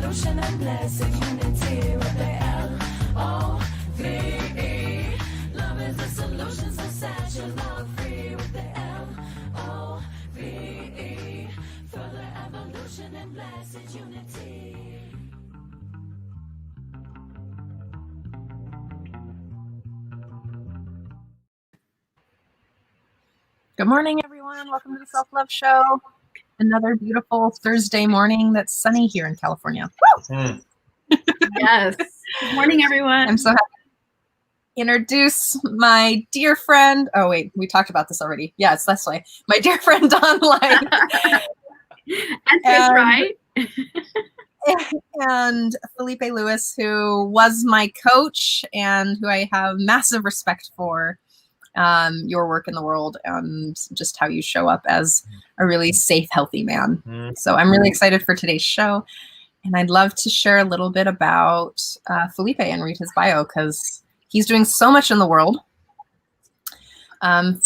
evolution and blessed unity with the L-O-V-E. Love is the solution, so set your love free with the L-O-V-E. Further evolution and blessed unity. Good morning, everyone. Welcome to the Self-Love Show. Another beautiful Thursday morning that's sunny here in California. Yes. Good morning, everyone. I'm so happy to introduce my dear friend. Oh, wait, we talked about this already. Yeah, it's Leslie. My dear friend online. That's right. And Philippe Lewis, who was my coach and who I have massive respect for. Your work in the world and just how you show up as a really safe, healthy man. So I'm really excited for today's show. And I'd love to share a little bit about Philippe and read his bio because he's doing so much in the world.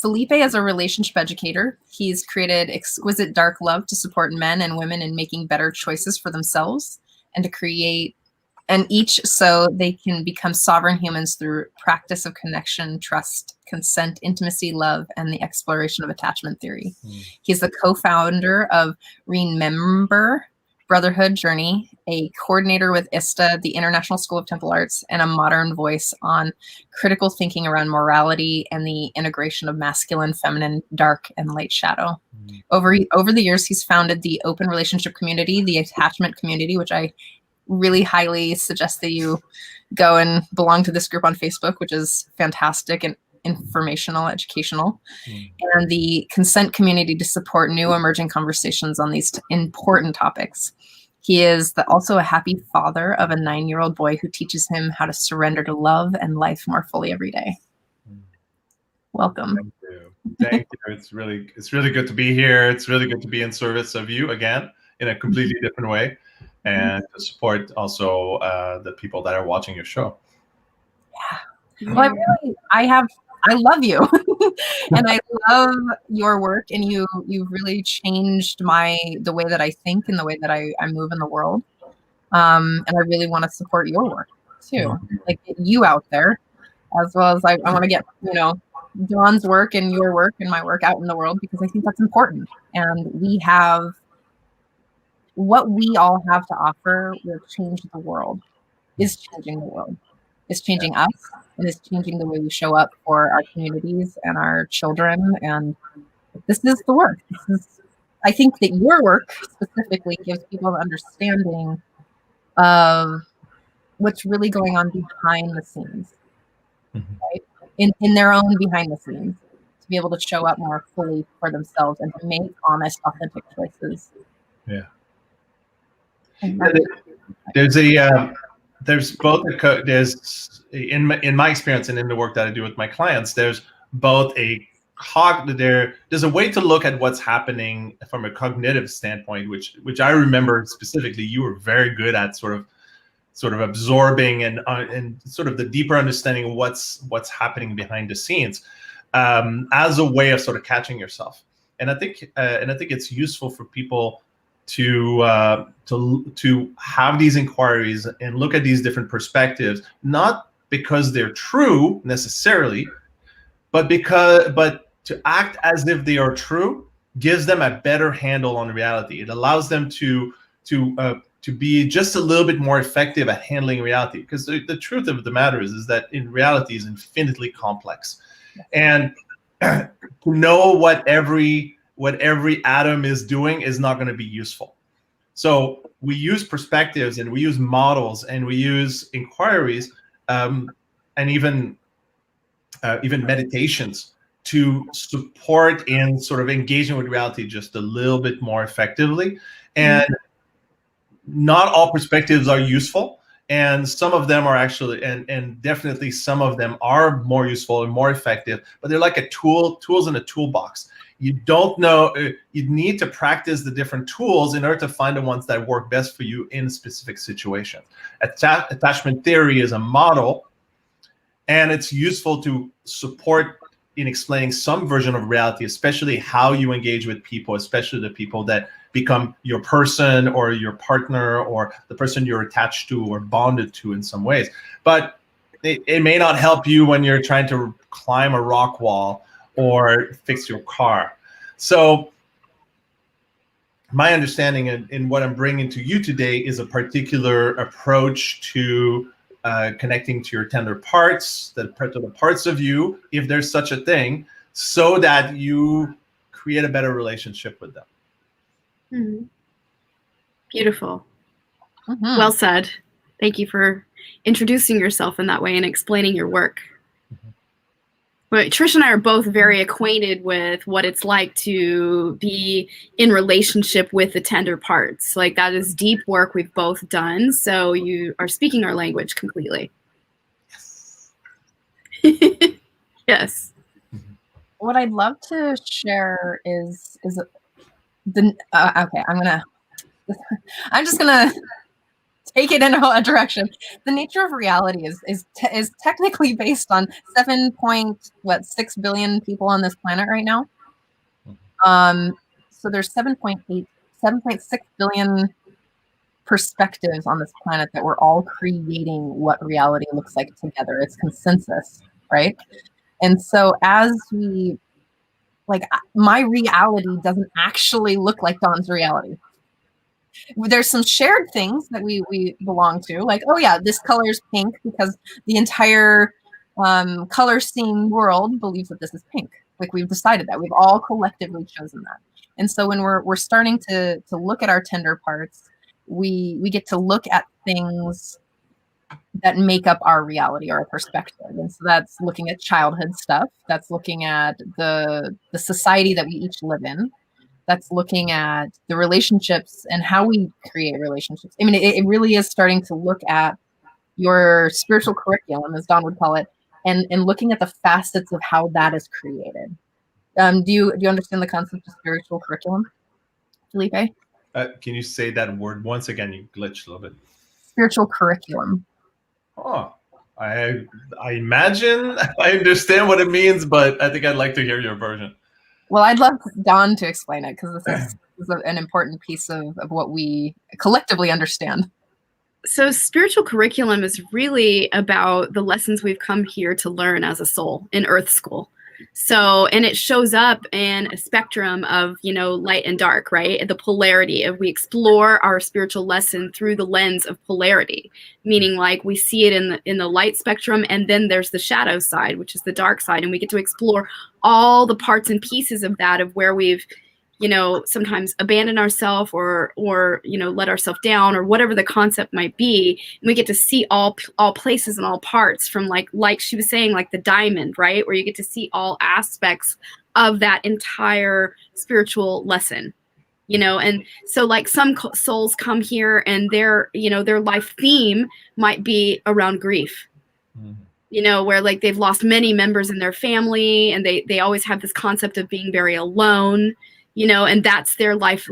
Philippe is a relationship educator. He's created exquisite dark love to support men and women in making better choices for themselves and to create each so they can become sovereign humans through practice of connection, trust, consent, intimacy, love, and the exploration of attachment theory. He's the co-founder of Remember Brotherhood Journey, a coordinator with ISTA, the International School of Temple Arts, and a modern voice on critical thinking around morality and the integration of masculine, feminine, dark, and light shadow. Over the years, he's founded the open relationship community, the attachment community, which I really highly suggest that you go and belong to this group on Facebook, which is fantastic and informational, educational, and the consent community to support new emerging conversations on these important topics. He is also a happy father of a 9-year-old boy who teaches him how to surrender to love and life more fully every day. Welcome. Thank you. Thank you. It's really good to be here. It's really good to be in service of you again in a completely different way. And to support also the people that are watching your show. Yeah. Well, I love you, and I love your work, and you've really changed the way that I think and the way that I move in the world. And I really want to support your work too, like get you out there, as well as I want to get Dawn's work and your work and my work out in the world because I think that's important, and we have. What we all have to offer will change the world, is changing the world, is changing us, and is changing the way we show up for our communities and our children. And this is the work. I think that your work specifically gives people an understanding of what's really going on behind the scenes, right? In their own behind the scenes, to be able to show up more fully for themselves and to make honest, authentic choices. Yeah. There's in my experience and in the work that I do with my clients, there's both there's a way to look at what's happening from a cognitive standpoint, which I remember specifically you were very good at sort of absorbing and sort of the deeper understanding of what's happening behind the scenes as a way of sort of catching yourself. And I think it's useful for people to have these inquiries and look at these different perspectives, not because they're true necessarily, but to act as if they are true gives them a better handle on reality. It allows them to be just a little bit more effective at handling reality, because the truth of the matter is that in reality is infinitely complex, and to know what every atom is doing is not going to be useful. So we use perspectives and we use models and we use inquiries and even meditations to support in sort of engaging with reality just a little bit more effectively. And not all perspectives are useful. And some of them are actually, and definitely some of them are more useful and more effective, but they're like tools in a toolbox. You don't know, you need to practice the different tools in order to find the ones that work best for you in a specific situation. Attachment theory is a model, and it's useful to support in explaining some version of reality, especially how you engage with people, especially the people that become your person or your partner or the person you're attached to or bonded to in some ways. But it may not help you when you're trying to climb a rock wall or fix your car. So my understanding in what I'm bringing to you today is a particular approach to connecting to your tender parts, the parts of you, if there's such a thing, so that you create a better relationship with them. Mm-hmm. Beautiful. Mhm. Well said. Thank you for introducing yourself in that way and explaining your work. But Trish and I are both very acquainted with what it's like to be in relationship with the tender parts. Like, that is deep work we've both done. So you are speaking our language completely. Yes. What I'd love to share is the okay. I'm just gonna take it in a direction. The nature of reality is technically based on 7.6 billion people on this planet right now. So there's 7.6 billion perspectives on this planet that we're all creating what reality looks like together. It's consensus, right? And so as we, like, my reality doesn't actually look like Dawn's reality. There's some shared things that we belong to, like, oh yeah, this color is pink because the entire color scheme world believes that this is pink. Like, we've decided that. We've all collectively chosen that. And so when we're starting to look at our tender parts, we get to look at things that make up our reality or our perspective. And so that's looking at childhood stuff. That's looking at the society that we each live in. That's looking at the relationships and how we create relationships. I mean, it really is starting to look at your spiritual curriculum, as Dawn would call it, and looking at the facets of how that is created. Do you understand the concept of spiritual curriculum, Felipe? Can you say that word once again? You glitched a little bit. Spiritual curriculum. Oh, I imagine I understand what it means, but I think I'd like to hear your version. Well, I'd love Dawn to explain it, because this is an important piece of what we collectively understand. So spiritual curriculum is really about the lessons we've come here to learn as a soul in Earth School. So, and it shows up in a spectrum of, light and dark, right? The polarity of, we explore our spiritual lesson through the lens of polarity, meaning like we see it in the light spectrum, and then there's the shadow side, which is the dark side. And we get to explore all the parts and pieces of that, of where we've, sometimes abandon ourselves or let ourselves down, or whatever the concept might be. And we get to see all places and all parts, from like she was saying, like the diamond, right? Where you get to see all aspects of that entire spiritual lesson, and so like some souls come here and their life theme might be around grief. Where like they've lost many members in their family, and they always have this concept of being very alone, and that's their life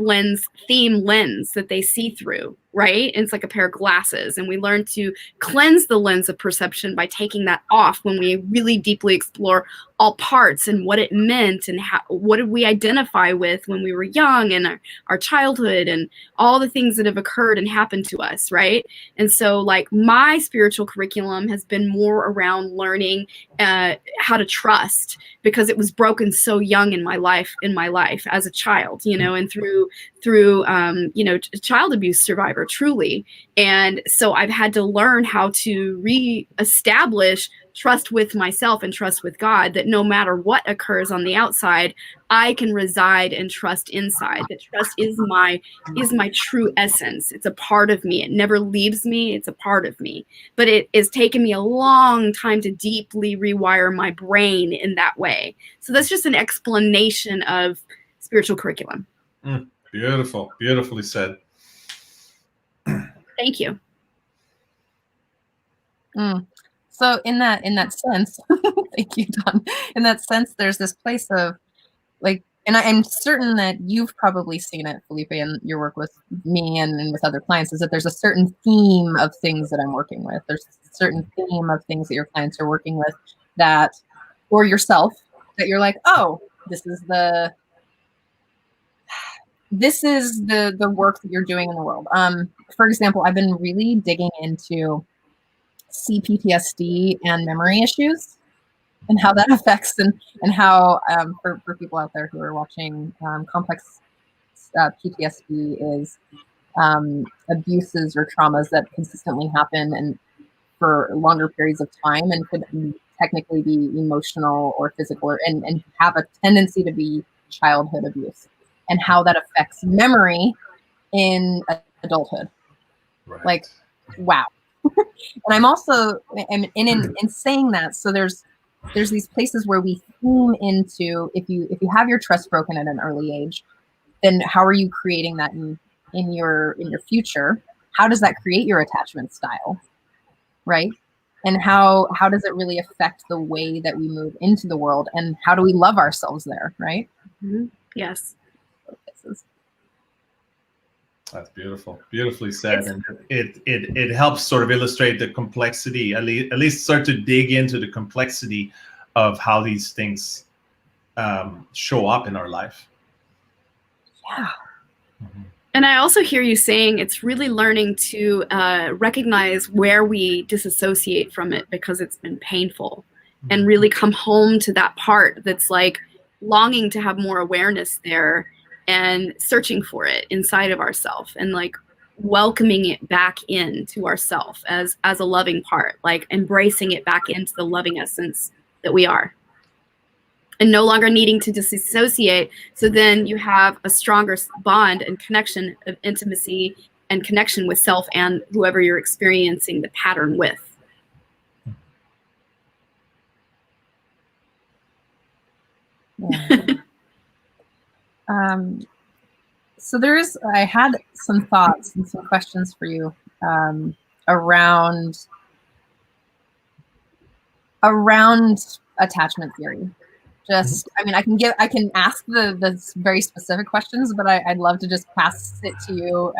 theme lens that they see through, right? And it's like a pair of glasses. And we learn to cleanse the lens of perception by taking that off when we really deeply explore all parts and what it meant, and what did we identify with when we were young, and our childhood, and all the things that have occurred and happened to us, right? And so like my spiritual curriculum has been more around learning how to trust, because it was broken so young in my life as a child, and through child abuse survivor, truly. And so I've had to learn how to reestablish trust with myself and trust with God, that no matter what occurs on the outside, I can reside and trust inside. That trust is my true essence. It's a part of me. It never leaves me. It's a part of me. But it has taken me a long time to deeply rewire my brain in that way. So that's just an explanation of spiritual curriculum. Beautiful. Beautifully said. Thank you. So in that sense, thank you, Dawn. In that sense, there's this place of like, and I'm certain that you've probably seen it, Felipe, in your work with me and with other clients, is that there's a certain theme of things that I'm working with. There's a certain theme of things that your clients are working with, that, or yourself, that you're like, oh, this is the work that you're doing in the world. For example, I've been really digging into CPTSD and memory issues and how that affects and how for people out there who are watching, complex PTSD is abuses or traumas that consistently happen and for longer periods of time and could technically be emotional or physical and have a tendency to be childhood abuse, and how that affects memory in adulthood. Right. Like, wow. And I'm also, and in saying that, so there's these places where we theme into, if you have your trust broken at an early age, then how are you creating that in your future? How does that create your attachment style, right? And how does it really affect the way that we move into the world, and how do we love ourselves there, right? Mm-hmm. Yes. That's beautiful, beautifully said, and it helps sort of illustrate the complexity, at least start to dig into the complexity of how these things show up in our life. Yeah. Mm-hmm. And I also hear you saying it's really learning to recognize where we disassociate from it because it's been painful, and really come home to that part that's like longing to have more awareness there and searching for it inside of ourselves, and like welcoming it back into ourselves as a loving part, like embracing it back into the loving essence that we are, and no longer needing to disassociate. So then you have a stronger bond and connection of intimacy and connection with self and whoever you're experiencing the pattern with. Yeah. So I had some thoughts and some questions for you around attachment theory. Just, I mean, I can ask the very specific questions, but I'd love to just pass it to you.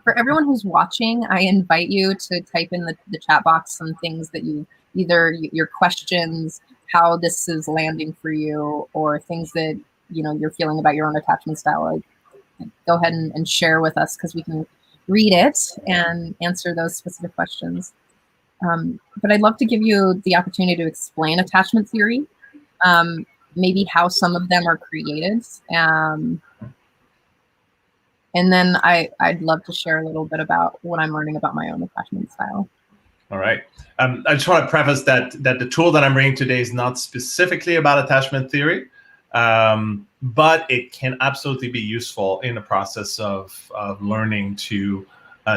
For everyone who's watching, I invite you to type in the chat box some things that you, either your questions, how this is landing for you, or things that you're feeling about your own attachment style. Like, go ahead and share with us, because we can read it and answer those specific questions. But I'd love to give you the opportunity to explain attachment theory, maybe how some of them are created. And then I'd love to share a little bit about what I'm learning about my own attachment style. All right. I just want to preface that the tool that I'm bringing today is not specifically about attachment theory, but it can absolutely be useful in the process of learning to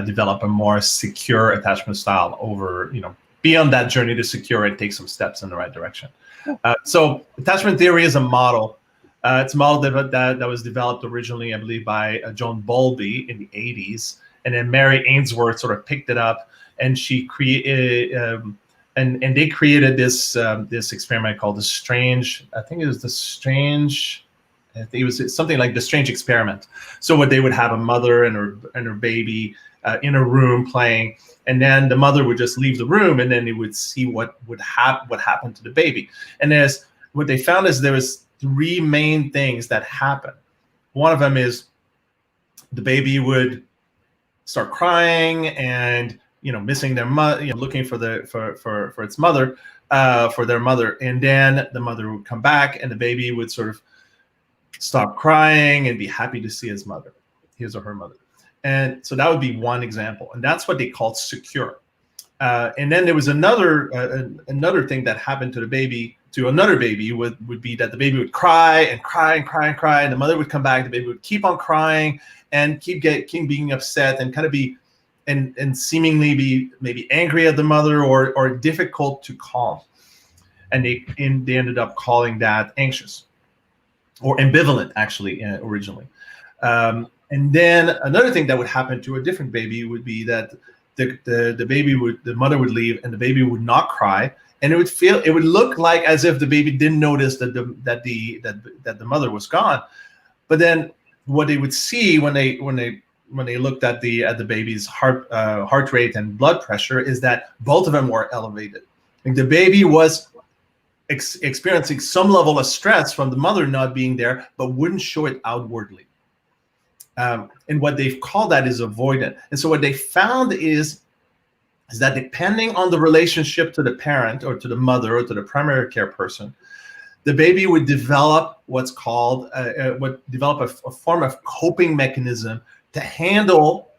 develop a more secure attachment style over, be on that journey to secure it, take some steps in the right direction. So attachment theory is a model. It's a model that was developed originally, I believe, by Joan Bowlby in the 80s. And then Mary Ainsworth sort of picked it up, and she created, and they created this experiment called the Strange, I think it was something like the Strange Experiment. So what they would have a mother and her baby in a room playing, and then the mother would just leave the room, and then they would see what happened to the baby. And what they found is there was 3 main things that happen. One of them is the baby would start crying and missing their mother, looking for its mother, for their mother, and then the mother would come back, and the baby would sort of stop crying and be happy to see his or her mother. And so that would be one example, and that's what they called secure. And then there was another thing that happened to another baby would be that the baby would cry and cry and cry and cry, and the mother would come back. The baby would keep on crying and keep being upset and kind of be and seemingly be maybe angry at the mother or difficult to calm. And they ended up calling that anxious or ambivalent, actually, originally. And then another thing that would happen to a different baby would be that the mother would leave, and the baby would not cry, and it would look like as if the baby didn't notice that the mother was gone. But then what they would see when they looked at the baby's heart rate and blood pressure is that both of them were elevated. Like the baby was experiencing some level of stress from the mother not being there, but wouldn't show it outwardly. And what they've called that is avoidant. And so what they found is that depending on the relationship to the parent or to the mother or to the primary care person, the baby would develop what's called a form of coping mechanism to handle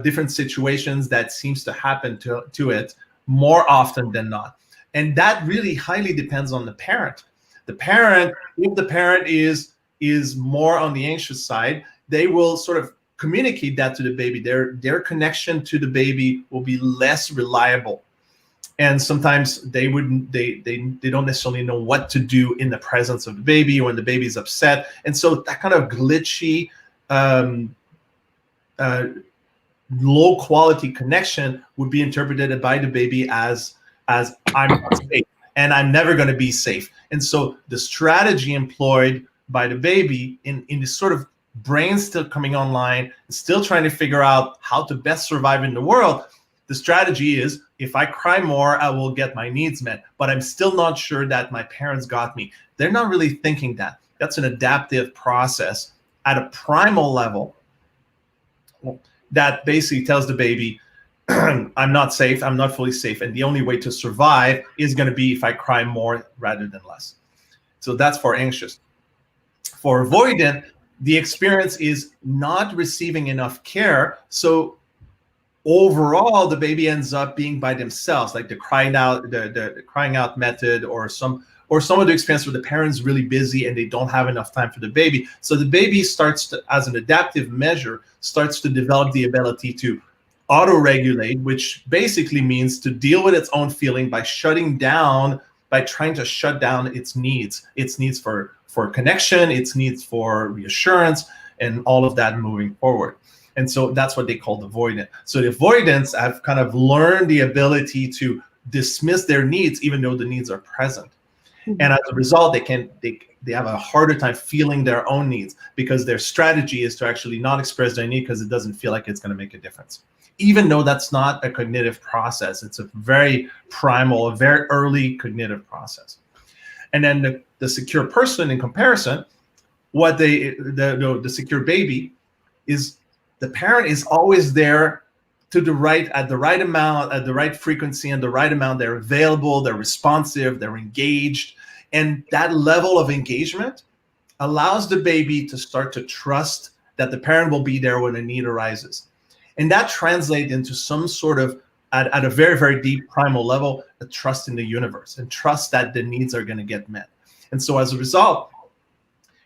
different situations that seems to happen to it more often than not. And that really highly depends on the parent. The parent, if the parent is more on the anxious side, they will sort of communicate that to the baby. Their connection to the baby will be less reliable. And sometimes they don't necessarily know what to do in the presence of the baby or when the baby is upset. And so that kind of glitchy, low quality connection would be interpreted by the baby as I'm not safe and I'm never going to be safe. And so the strategy employed by the baby in this sort of brain still coming online, still trying to figure out how to best survive in the world, the strategy is, if I cry more, I will get my needs met, but I'm still not sure that my parents got me. They're not really thinking that. That's an adaptive process at a primal level that basically tells the baby, I'm not safe, I'm not fully safe, and the only way to survive is going to be if I cry more rather than less. So that's for anxious. For avoidant, the experience is not receiving enough care, so overall the baby ends up being by themselves, like the crying out method, or some of the experience where the parent's really busy and they don't have enough time for the baby. So the baby starts to, as an adaptive measure, starts to develop the ability to auto-regulate, which basically means to deal with its own feeling by trying to shut down its needs for connection, its needs for reassurance, and all of that moving forward. And so that's what they call the avoidant. So the avoidants have kind of learned the ability to dismiss their needs, even though the needs are present. Mm-hmm. And as a result, they have a harder time feeling their own needs, because their strategy is to actually not express their need because it doesn't feel like it's going to make a difference. Even though that's not a cognitive process, it's a very primal, a very early cognitive process. And then the secure person, in comparison, the secure baby is, the parent is always there at the right amount, at the right frequency, and the right amount. They're available, they're responsive, they're engaged. And that level of engagement allows the baby to start to trust that the parent will be there when a need arises. And that translates into some sort of, at a very, very deep primal level, a trust in the universe and trust that the needs are going to get met. And so as a result,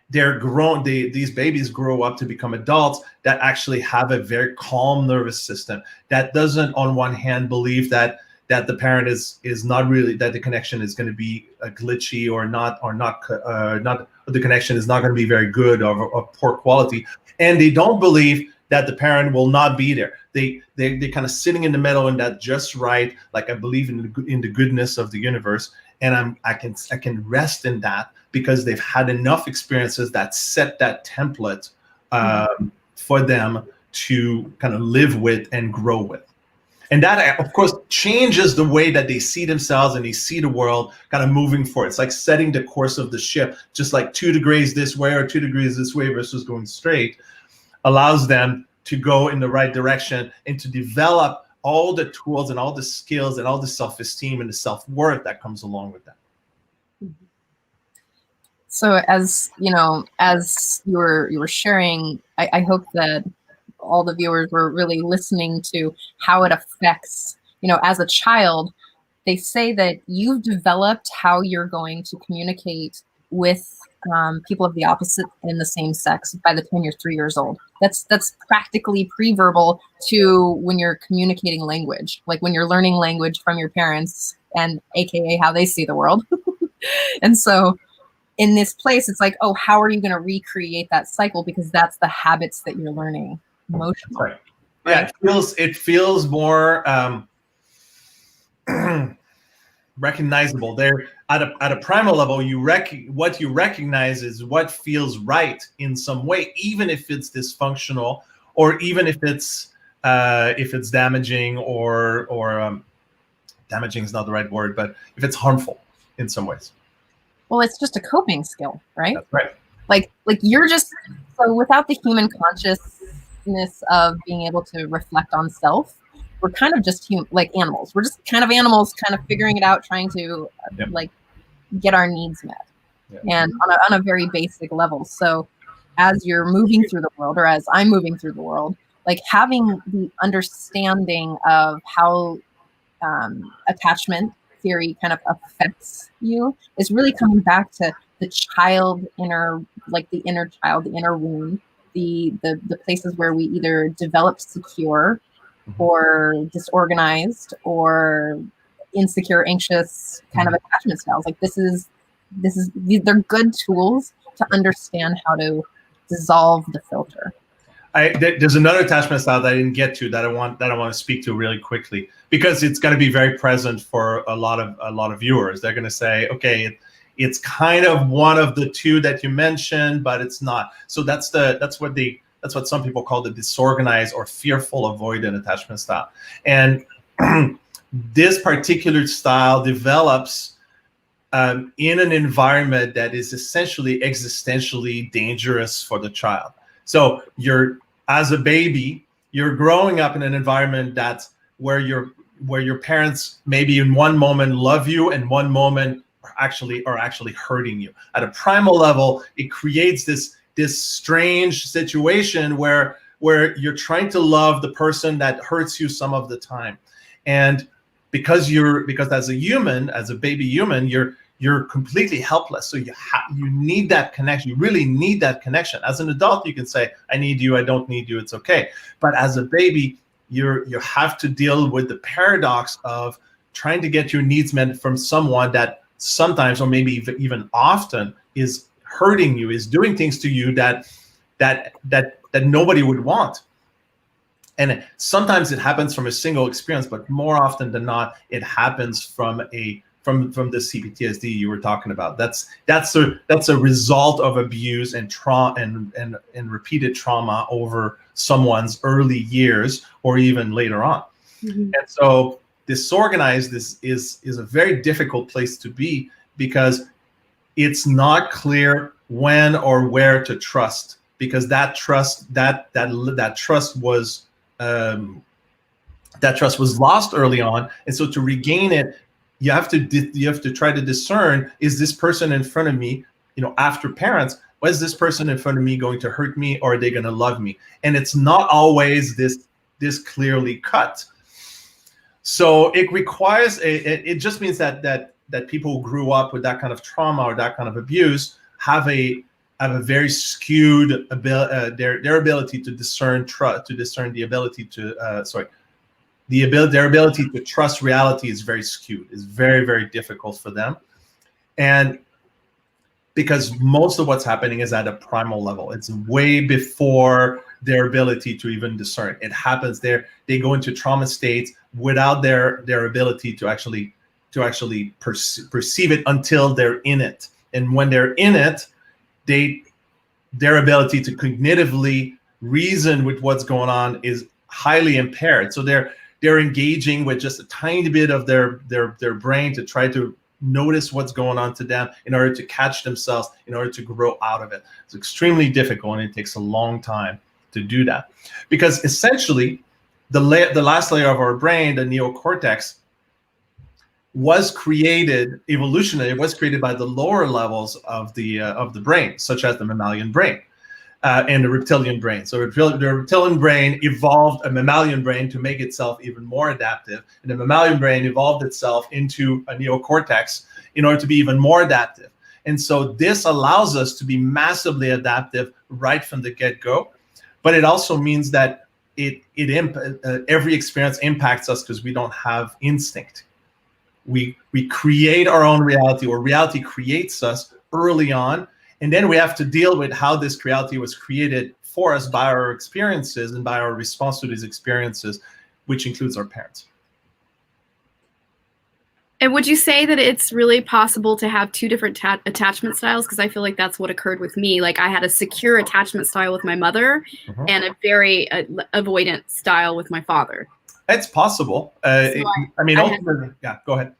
these babies grow up to become adults that actually have a very calm nervous system, that doesn't, on one hand, believe that the parent is not really, that the connection is going to be glitchy or not the connection is not going to be very good or of poor quality. And they don't believe that the parent will not be there. They're kind of sitting in the middle, in that just right, like, I believe in the goodness of the universe, and I can rest in that because they've had enough experiences that set that template for them to kind of live with and grow with. And that, of course, changes the way that they see themselves and they see the world kind of moving forward. It's like setting the course of the ship, just like 2 degrees this way or 2 degrees this way versus going straight, allows them to go in the right direction and to develop all the tools and all the skills and all the self-esteem and the self-worth that comes along with that. So as you were sharing, I hope that all the viewers were really listening to how it affects, as a child. They say that you've developed how you're going to communicate with people of the opposite and the same sex by the time you're 3 years old. That's practically pre-verbal to when you're communicating language, like when you're learning language from your parents, and AKA how they see the world. And so in this place, it's like, oh, how are you going to recreate that cycle? Because that's the habits that you're learning emotionally. Right. Yeah, it feels more recognizable. There at a primal level, what you recognize is what feels right in some way, even if it's dysfunctional, or even if it's damaging, or damaging is not the right word, but if it's harmful. in some ways. Well, it's just a coping skill, right? That's right. Like you're just, so without the human consciousness of being able to reflect on self, we're kind of just like animals. We're just kind of animals, kind of figuring it out, trying to Yep. like get our needs met, Yeah. and on a very basic level. So as you're moving through the world, or as I'm moving through the world, like having the understanding of how attachment theory kind of affects you is really coming back to the child inner, like the inner child, the inner wound, the places where we either developed secure or disorganized or insecure, anxious kind of attachment styles. Like they're good tools to understand how to dissolve the filter. There's another attachment style that I didn't get to that I want to speak to really quickly, because it's going to be very present for a lot of viewers. They're going to say, okay, it's kind of one of the two that you mentioned, but it's not. So that's what some people call the disorganized or fearful avoidant attachment style. And this particular style develops in an environment that is essentially existentially dangerous for the child. So as a baby, you're growing up in an environment that's where your parents maybe in one moment love you and one moment are actually hurting you. At a primal level, it creates this strange situation where you're trying to love the person that hurts you some of the time. And because as a human, as a baby human, you're completely helpless. So you need that connection. You really need that connection. As an adult, you can say, I need you, I don't need you, it's okay. But as a baby, you have to deal with the paradox of trying to get your needs met from someone that sometimes, or maybe even often, is hurting you, is doing things to you that nobody would want. And sometimes it happens from a single experience, but more often than not, it happens from the CPTSD you were talking about. That's a result of abuse and trauma and repeated trauma over someone's early years or even later on. Mm-hmm. And so disorganized is a very difficult place to be, because it's not clear when or where to trust, because that trust was lost early on. And so to regain it, you have to try to discern, is this person in front of me, after parents, is this person in front of me going to hurt me, or are they going to love me? And it's not always this clearly cut. So it requires it just means that people who grew up with that kind of trauma or that kind of abuse have a very skewed their ability to discern their ability to trust reality is very skewed. It's very, very difficult for them. And because most of what's happening is at a primal level. It's way before their ability to even discern. It happens there. They go into trauma states without their ability to actually perceive it until they're in it. And when they're in it, their ability to cognitively reason with what's going on is highly impaired. So they're engaging with just a tiny bit of their brain to try to notice what's going on to them in order to catch themselves, in order to grow out of it. It's extremely difficult, and it takes a long time to do that, because essentially the last layer of our brain, the neocortex, was created evolutionarily. It was created by the lower levels of the brain, such as the mammalian brain and the reptilian brain. So the reptilian brain evolved a mammalian brain to make itself even more adaptive, and the mammalian brain evolved itself into a neocortex in order to be even more adaptive. And so this allows us to be massively adaptive right from the get-go, but it also means that every experience impacts us because we don't have instinct. We create our own reality, or reality creates us early on, and then we have to deal with how this reality was created for us by our experiences and by our response to these experiences, which includes our parents. And would you say that it's really possible to have two different attachment styles? Because I feel like that's what occurred with me. Like, I had a secure attachment style with my mother and a very avoidant style with my father. It's possible. Ultimately, yeah, go ahead.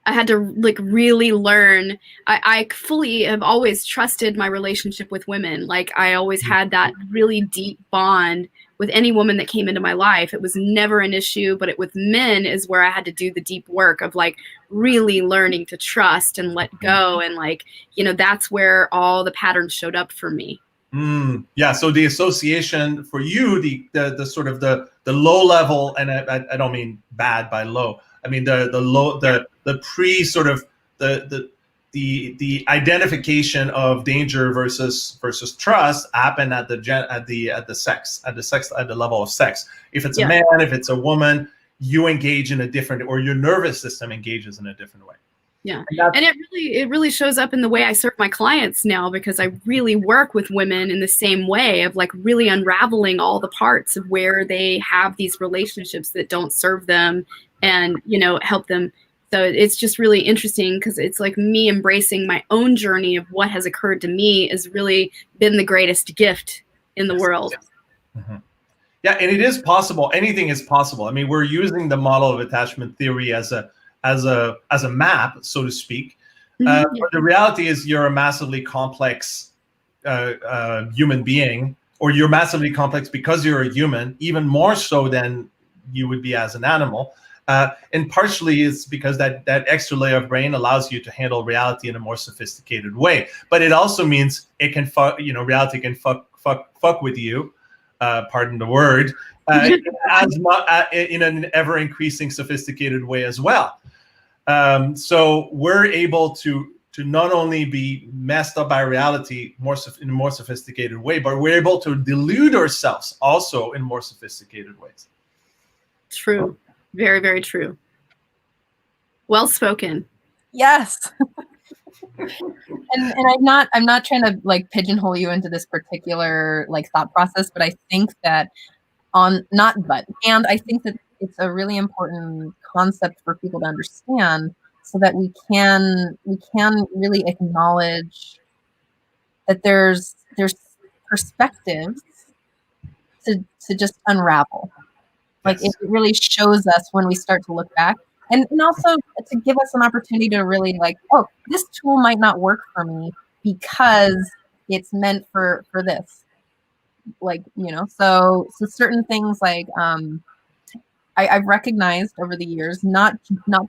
I had to like really learn. I fully have always trusted my relationship with women. Like I always had that really deep bond with any woman that came into my life. It was never an issue, but with men is where I had to do the deep work of like really learning to trust and let go. And like, you know, that's where all the patterns showed up for me. Yeah. So the association for you, the sort of the low level, and I don't mean bad by low. I mean the low, the pre sort of the identification of danger versus trust happen at the level of sex. If it's a man, if it's a woman, you engage in a different, or your nervous system engages in a different way. Yeah. And it really shows up in the way I serve my clients now, because I really work with women in the same way of like really unraveling all the parts of where they have these relationships that don't serve them and, you know, help them. So it's just really interesting because it's like me embracing my own journey of what has occurred to me has really been the greatest gift in the world. Mm-hmm. Yeah. And it is possible. Anything is possible. I mean, we're using the model of attachment theory as a map, so to speak. But the reality is you're a massively complex human being, or you're massively complex because you're a human, even more so than you would be as an animal. And partially it's because that extra layer of brain allows you to handle reality in a more sophisticated way. But it also means it can reality can fuck with you, pardon the word, in an ever increasing sophisticated way as well. So we're able to not only be messed up by reality in a more sophisticated way, but we're able to delude ourselves also in more sophisticated ways. True. Very, very true. Well spoken. Yes. and I'm not trying to like pigeonhole you into this particular like thought process, but I think that I think that it's a really important concept for people to understand, so that we can really acknowledge that there's perspectives to just unravel. Like it really shows us when we start to look back, and also to give us an opportunity to really like, oh, this tool might not work for me because it's meant for this. Like, you know, so certain things like I've recognized over the years, not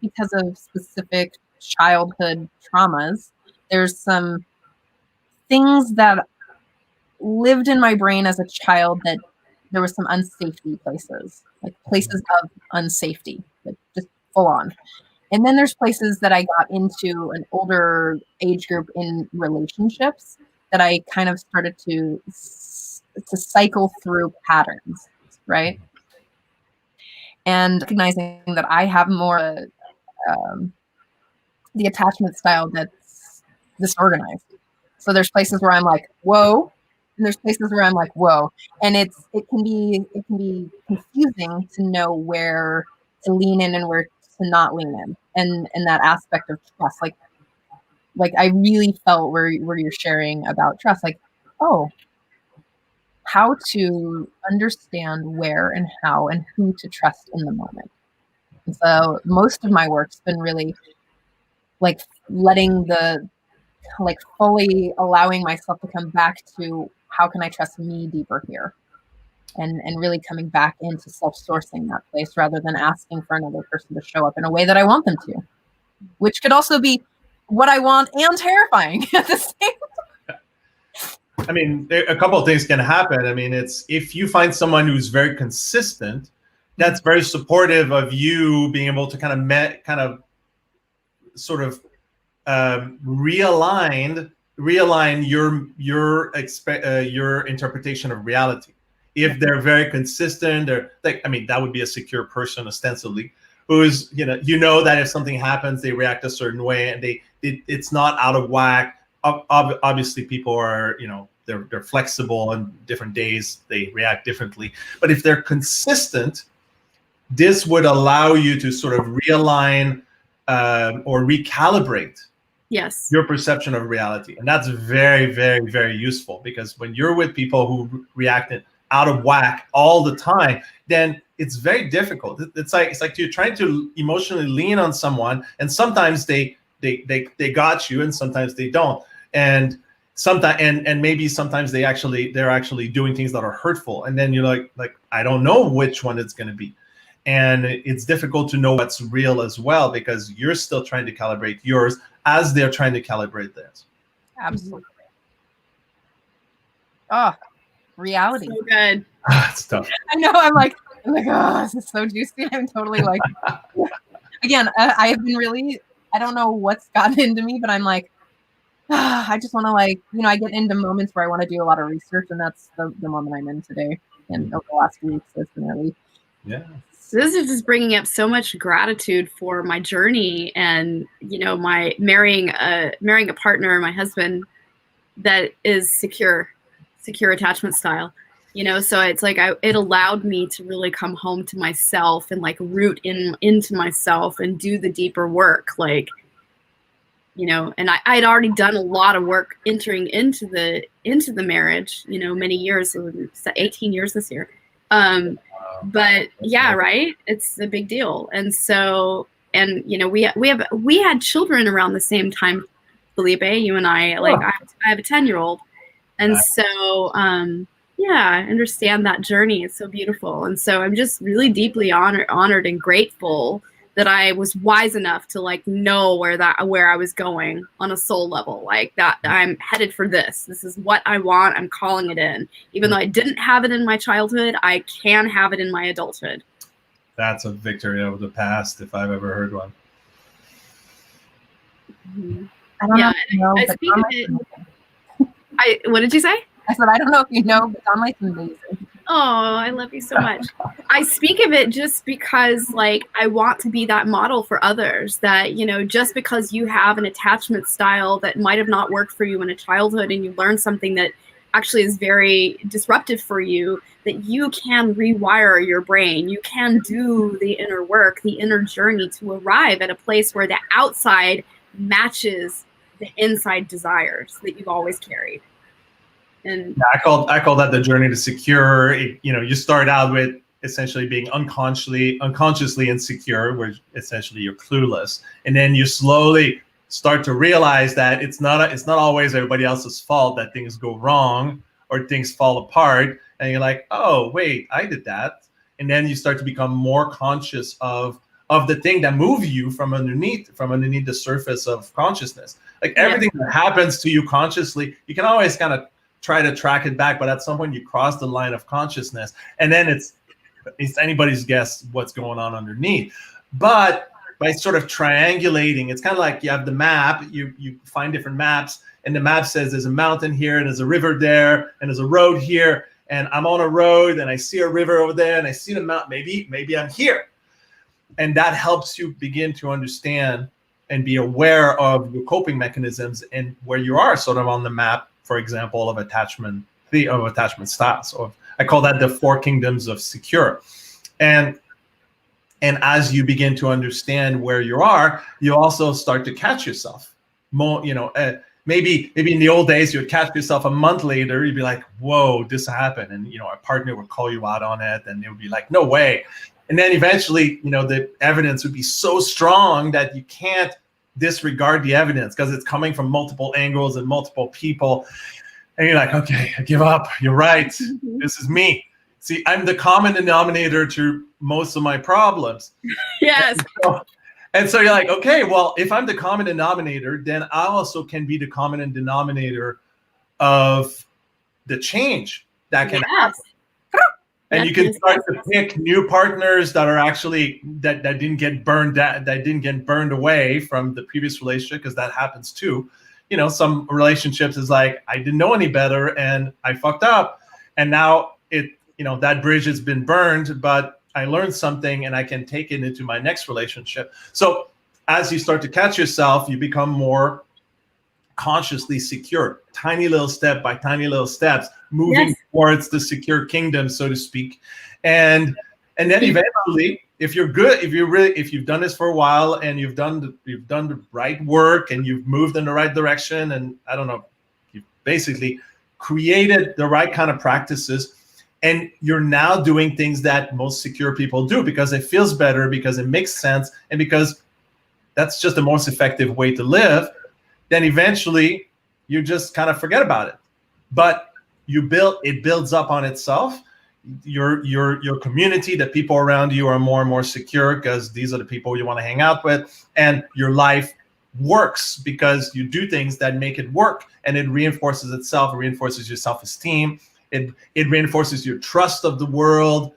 because of specific childhood traumas, there's some things that lived in my brain as a child that there was some unsafety places, like places of unsafety, like just full on. And then there's places that I got into an older age group in relationships that I kind of started to cycle through patterns, right? And recognizing that I have more the attachment style that's disorganized. So there's places where I'm like, whoa, and there's places where I'm like, whoa, and it can be confusing to know where to lean in and where to not lean in, and that aspect of trust. Like I really felt where you're sharing about trust, like, oh, how to understand where and how and who to trust in the moment. And so most of my work's been really like fully allowing myself to come back to how can I trust me deeper here, and really coming back into self-sourcing that place rather than asking for another person to show up in a way that I want them to, which could also be what I want and terrifying at the same time. I mean, a couple of things can happen. I mean, it's if you find someone who's very consistent, that's very supportive of you being able to kind of realign your interpretation of reality. If they're very consistent, or like, I mean, that would be a secure person ostensibly, who's that if something happens, they react a certain way, and it's not out of whack. Obviously, people are they're flexible, and different days they react differently. But if they're consistent, this would allow you to sort of realign or recalibrate your perception of reality. And that's very, very, very useful, because when you're with people who react out of whack all the time, then it's very difficult. It's like you're trying to emotionally lean on someone, and sometimes they got you, and sometimes they don't. And sometimes and maybe sometimes they're actually doing things that are hurtful, and then you're like I don't know which one it's going to be. And it's difficult to know what's real as well, because you're still trying to calibrate yours as they're trying to calibrate theirs. Absolutely. Oh, reality. So good. It's tough. I know. I'm like, oh, this is so juicy. I'm totally like, again, I have been really, I don't know what's gotten into me, but I'm like, I just want to like, I get into moments where I want to do a lot of research, and that's the moment I'm in today. And over the last few weeks, it's been really, Yeah. So this is just bringing up so much gratitude for my journey, and my marrying a partner, my husband, that is secure attachment style. So it's like it allowed me to really come home to myself and like root into myself and do the deeper work, like, and I'd already done a lot of work entering into the marriage, many years, 18 years this year. But yeah, right. It's a big deal. And so, we had children around the same time, Felipe, you and I, like, I have a 10-year-old. And so, yeah, I understand that journey. It's so beautiful. And so I'm just really deeply honored and grateful that I was wise enough to like know where I was going on a soul level, like that I'm headed for this. This is what I want. I'm calling it in. Even though I didn't have it in my childhood, I can have it in my adulthood. That's a victory over the past, if I've ever heard one. Mm-hmm. I don't know. I speak of it. What did you say? I said, I don't know if you know, but Donlight's amazing. Oh, I love you so much. I speak of it just because, like, I want to be that model for others, that, just because you have an attachment style that might have not worked for you in a childhood, and you learn something that actually is very disruptive for you, that you can rewire your brain. You can do the inner work, the inner journey to arrive at a place where the outside matches the inside desires that you've always carried. And I call that the journey to secure. You start out with essentially being unconsciously insecure, where essentially you're clueless, and then you slowly start to realize that it's not always everybody else's fault that things go wrong or things fall apart, and you're like, oh wait, I did that, and then you start to become more conscious of the thing that moves you from underneath the surface of consciousness. Like everything that happens to you consciously, you can always kind of try to track it back, but at some point you cross the line of consciousness, and then it's anybody's guess what's going on underneath. But by sort of triangulating, it's kind of like you have the map, you find different maps, and the map says there's a mountain here, and there's a river there, and there's a road here, and I'm on a road, and I see a river over there, and I see the mountain, maybe I'm here. And that helps you begin to understand and be aware of your coping mechanisms and where you are sort of on the map, for example, of attachment styles. So I call that the 4 kingdoms of secure. And as you begin to understand where you are, you also start to catch yourself. Maybe in the old days, you would catch yourself a month later, you'd be like, whoa, this happened. And, a partner would call you out on it, and they would be like, no way. And then eventually, the evidence would be so strong that you can't disregard the evidence because it's coming from multiple angles and multiple people. And you're like, okay, I give up. You're right. Mm-hmm. This is me. See, I'm the common denominator to most of my problems. Yes. And so you're like, okay, well, if I'm the common denominator, then I also can be the common denominator of the change that can happen. And you can start to pick new partners that are actually that didn't get burned away from the previous relationship, because that happens too. Some relationships is like, I didn't know any better and I fucked up, and now that bridge has been burned, but I learned something and I can take it into my next relationship. So as you start to catch yourself, you become more consciously secure, tiny little step by tiny little steps, moving towards the secure kingdom, so to speak. And then eventually, if you're good, if you've done this for a while and you've done the right work and you've moved in the right direction, and I don't know, you've basically created the right kind of practices, And you're now doing things that most secure people do because it feels better, because it makes sense, and because that's just the most effective way to live. Then eventually you just kind of forget about it. But it builds up on itself. Your community, the people around you are more and more secure because these are the people you want to hang out with, and your life works because you do things that make it work, and it reinforces itself. It reinforces your self-esteem. It reinforces your trust of the world,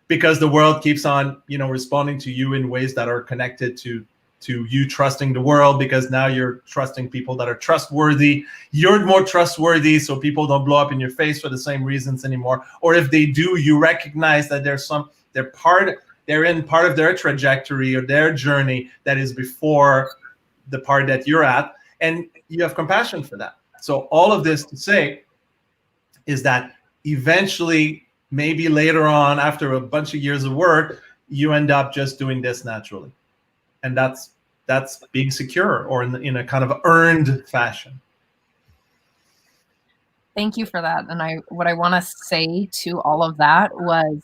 because the world keeps on responding to you in ways that are connected to you trusting the world, because now you're trusting people that are trustworthy. You're more trustworthy, so people don't blow up in your face for the same reasons anymore. Or if they do, you recognize that they're in part of their trajectory or their journey that is before the part that you're at, and you have compassion for that. So all of this to say is that eventually, maybe later on, after a bunch of years of work, you end up just doing this naturally. And that's being secure, or in a kind of earned fashion. Thank you for that. And what I want to say to all of that was,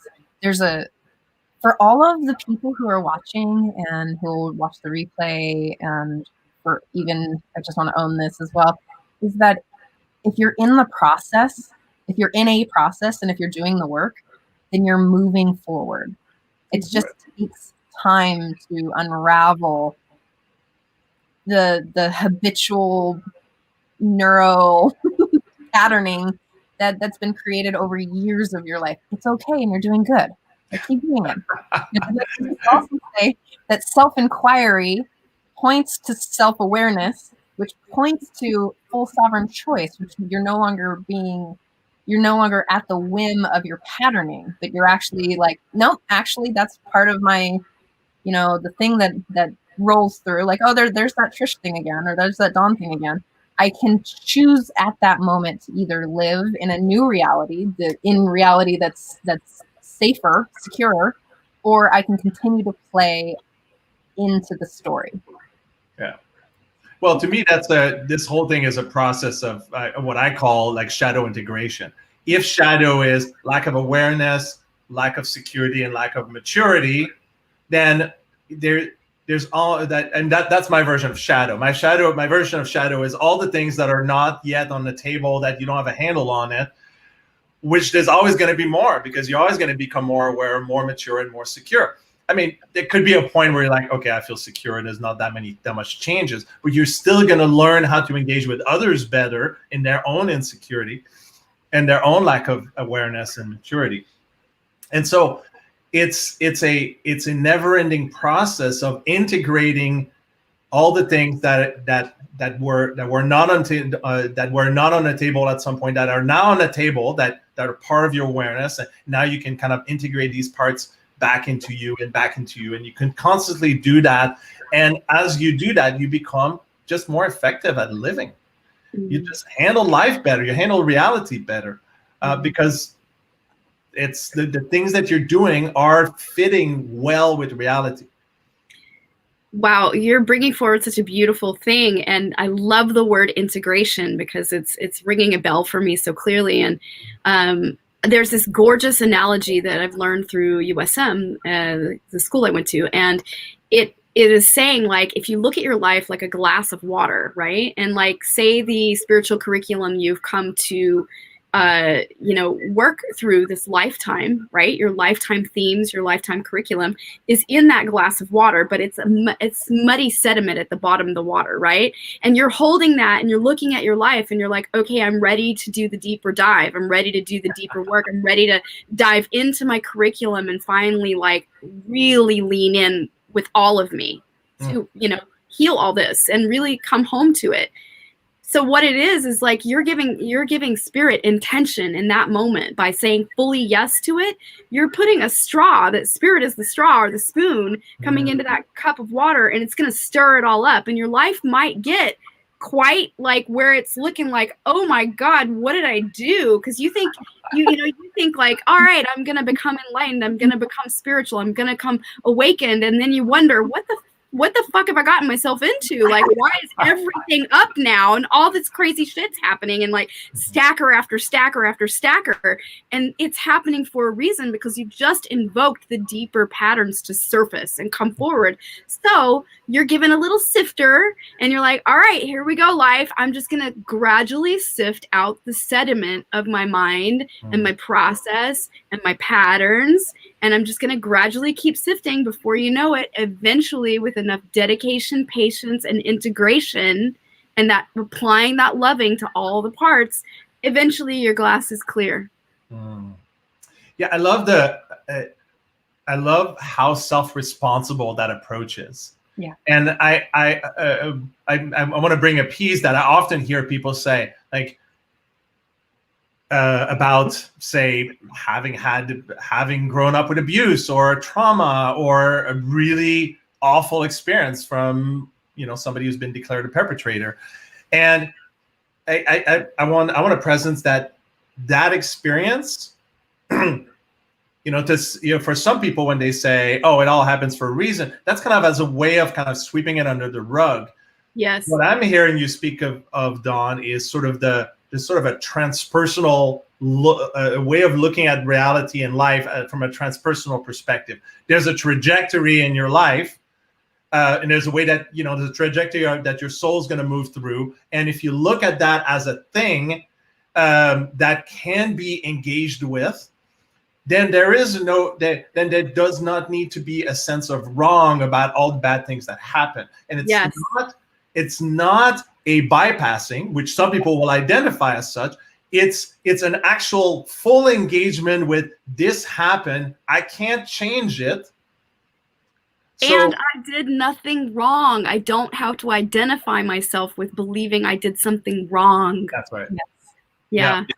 for all of the people who are watching and who will watch the replay, and for even, I just want to own this as well, is that if you're in the process, if you're in a process and if you're doing the work, then you're moving forward. It just takes time to unravel the habitual neuro patterning that's been created over years of your life. It's okay, and you're doing good. Like, keep doing it. I also say that self-inquiry points to self-awareness, which points to full sovereign choice, which you're no longer at the whim of your patterning, but you're actually like, no, actually that's part of my, the thing that rolls through, like, oh, there's that Trish thing again, or there's that Dawn thing again. I can choose at that moment to either live in a new reality, in reality that's safer, secure, or I can continue to play into the story. Yeah. Well, to me, this whole thing is a process of what I call like shadow integration. If shadow is lack of awareness, lack of security, and lack of maturity, then there's all that, and that's my version of shadow. My version of shadow is all the things that are not yet on the table, that you don't have a handle on it, which there's always going to be more, because you're always going to become more aware, more mature, and more secure. I mean, there could be a point where you're like, okay, I feel secure, and there's not that much changes, but you're still going to learn how to engage with others better in their own insecurity and their own lack of awareness and maturity. And so it's a never-ending process of integrating all the things that were not on the table at some point, that are now on the table, that are part of your awareness, and now you can kind of integrate these parts back into you, and you can constantly do that. And as you do that, you become just more effective at living. Mm-hmm. You just handle life better. You handle reality better, because it's the things that you're doing are fitting well with reality. Wow, you're bringing forward such a beautiful thing, and I love the word integration, because it's ringing a bell for me so clearly. And there's this gorgeous analogy that I've learned through USM, the school I went to, and it is saying, like, if you look at your life like a glass of water, right? And like, say the spiritual curriculum you've come to work through this lifetime, right? Your lifetime themes, your lifetime curriculum is in that glass of water, but it's muddy sediment at the bottom of the water, right? And you're holding that, and you're looking at your life, and you're like, okay, I'm ready to do the deeper dive. I'm ready to do the deeper work. I'm ready to dive into my curriculum and finally, like, really lean in with all of me to, heal all this and really come home to it. So what it is like you're giving spirit intention in that moment by saying fully yes to it. You're putting a straw, that spirit is the straw or the spoon coming into that cup of water, and it's going to stir it all up. And your life might get quite like where it's looking like, oh my God, what did I do? Because you think you think like, all right, I'm going to become enlightened. I'm going to become spiritual. I'm going to come awakened. And then you wonder, what the what the fuck have I gotten myself into? Like, why is everything up now and all this crazy shit's happening and like stacker after stacker after stacker? And it's happening for a reason because you just invoked the deeper patterns to surface and come forward. So you're given a little sifter and you're like, all right, here we go, life. I'm just going to gradually sift out the sediment of my mind and my process and my patterns. And I'm just going to gradually keep sifting. Before you know it, eventually with enough dedication, patience, and integration, and that applying that loving to all the parts, eventually your glass is clear. Yeah, I love how self-responsible that approach is. Yeah. And I want to bring a piece that I often hear people say, like, about, say, having grown up with abuse or trauma or a really awful experience from somebody who's been declared a perpetrator, and I want to presence that experience. For some people, when they say, "Oh, it all happens for a reason," that's kind of as a way of kind of sweeping it under the rug. Yes. What I'm hearing you speak of, Dawn, is sort of a transpersonal way of looking at reality and life from a transpersonal perspective. There's a trajectory in your life, and there's a way that there's a trajectory that your soul is going to move through. And if you look at that as a thing that can be engaged with, then there does not need to be a sense of wrong about all the bad things that happen. And it's not a bypassing, which some people will identify as such. It's an actual full engagement with this happened. I can't change it. And I did nothing wrong. I don't have to identify myself with believing I did something wrong. That's right. Yeah. And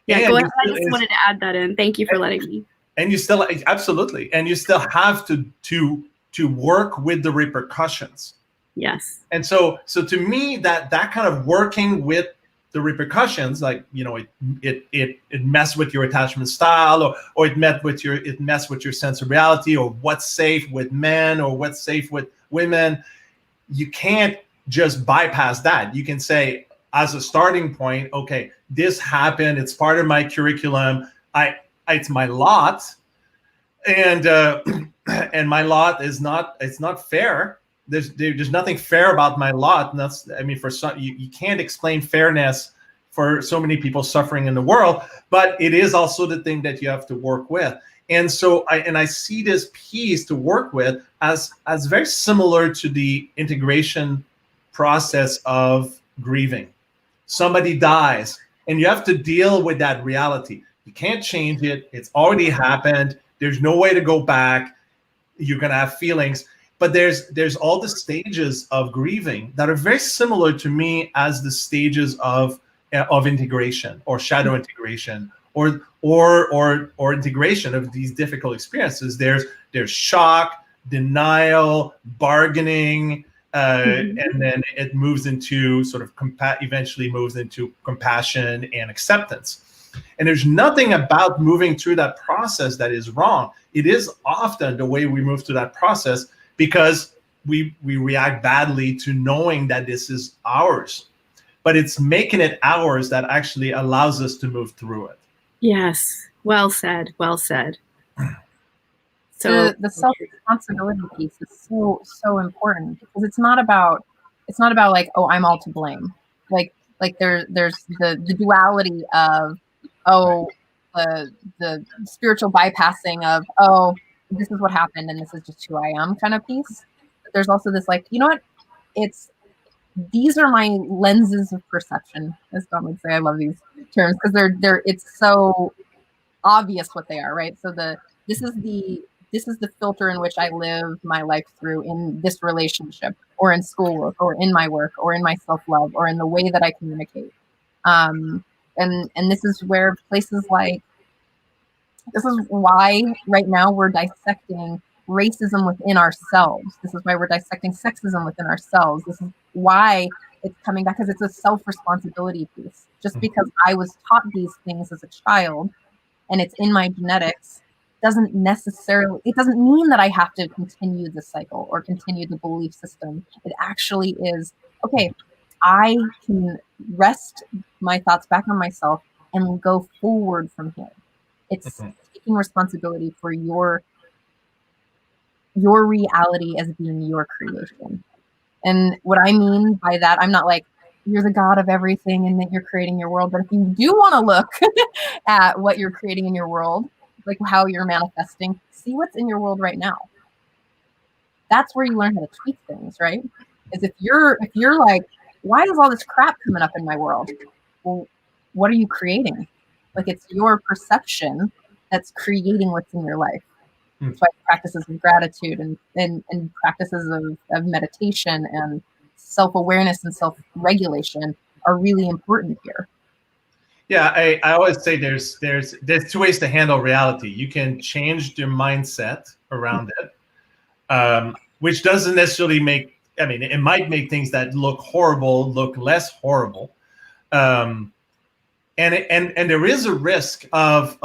Go ahead. I just wanted to add that in. Thank you for letting me. And you still, absolutely, and you still have to work with the repercussions. Yes. And so to me, that kind of working with the repercussions, like it messed with your attachment style, or it messed with your sense of reality, or what's safe with men or what's safe with women. You can't just bypass that. You can say, as a starting point, okay, this happened. It's part of my curriculum. It's my lot, and my lot is not. It's not fair. There's nothing fair about my lot. And for some, you can't explain fairness for so many people suffering in the world. But it is also the thing that you have to work with. And so I see this piece to work with as very similar to the integration process of grieving. Somebody dies, and you have to deal with that reality. You can't change it. It's already happened. There's no way to go back. You're going to have feelings. But there's all the stages of grieving that are very similar to me as the stages of integration or shadow integration or integration of these difficult experiences. There's shock, denial, bargaining, and then it moves into sort of eventually moves into compassion and acceptance. And there's nothing about moving through that process that is wrong. It is often the way we move through that process because we react badly to knowing that this is ours. But it's making it ours that actually allows us to move through it. Yes. Well said. Well said. So the self-responsibility piece is so important because it's not about like, oh, I'm all to blame. Like there's the duality of, oh, the spiritual bypassing of, oh, this is what happened and this is just who I am kind of piece. But there's also this like, you know what? These are my lenses of perception, as Don would say. I love these terms because it's so obvious what they are, right? So this is the filter in which I live my life through in this relationship or in schoolwork or in my work or in my self-love or in the way that I communicate. And this is where places like, this is why right now we're dissecting racism within ourselves. This is why we're dissecting sexism within ourselves. This is why it's coming back, because it's a self-responsibility piece. Just because I was taught these things as a child and it's in my genetics doesn't mean that I have to continue the cycle or continue the belief system. It actually is, okay, I can rest my thoughts back on myself and go forward from here. It's taking responsibility for your reality as being your creation. And what I mean by that, I'm not like, you're the god of everything and that you're creating your world. But if you do want to look at what you're creating in your world, like how you're manifesting, see what's in your world right now. That's where you learn how to tweak things, right? Is if you're like, why is all this crap coming up in my world? Well, what are you creating? Like, it's your perception that's creating what's in your life. That's why practices of gratitude and practices of meditation and self-awareness and self-regulation are really important here. Yeah, I always say there's two ways to handle reality. You can change your mindset around it, which doesn't necessarily make, I mean, it might make things that look horrible look less horrible. And there is a risk of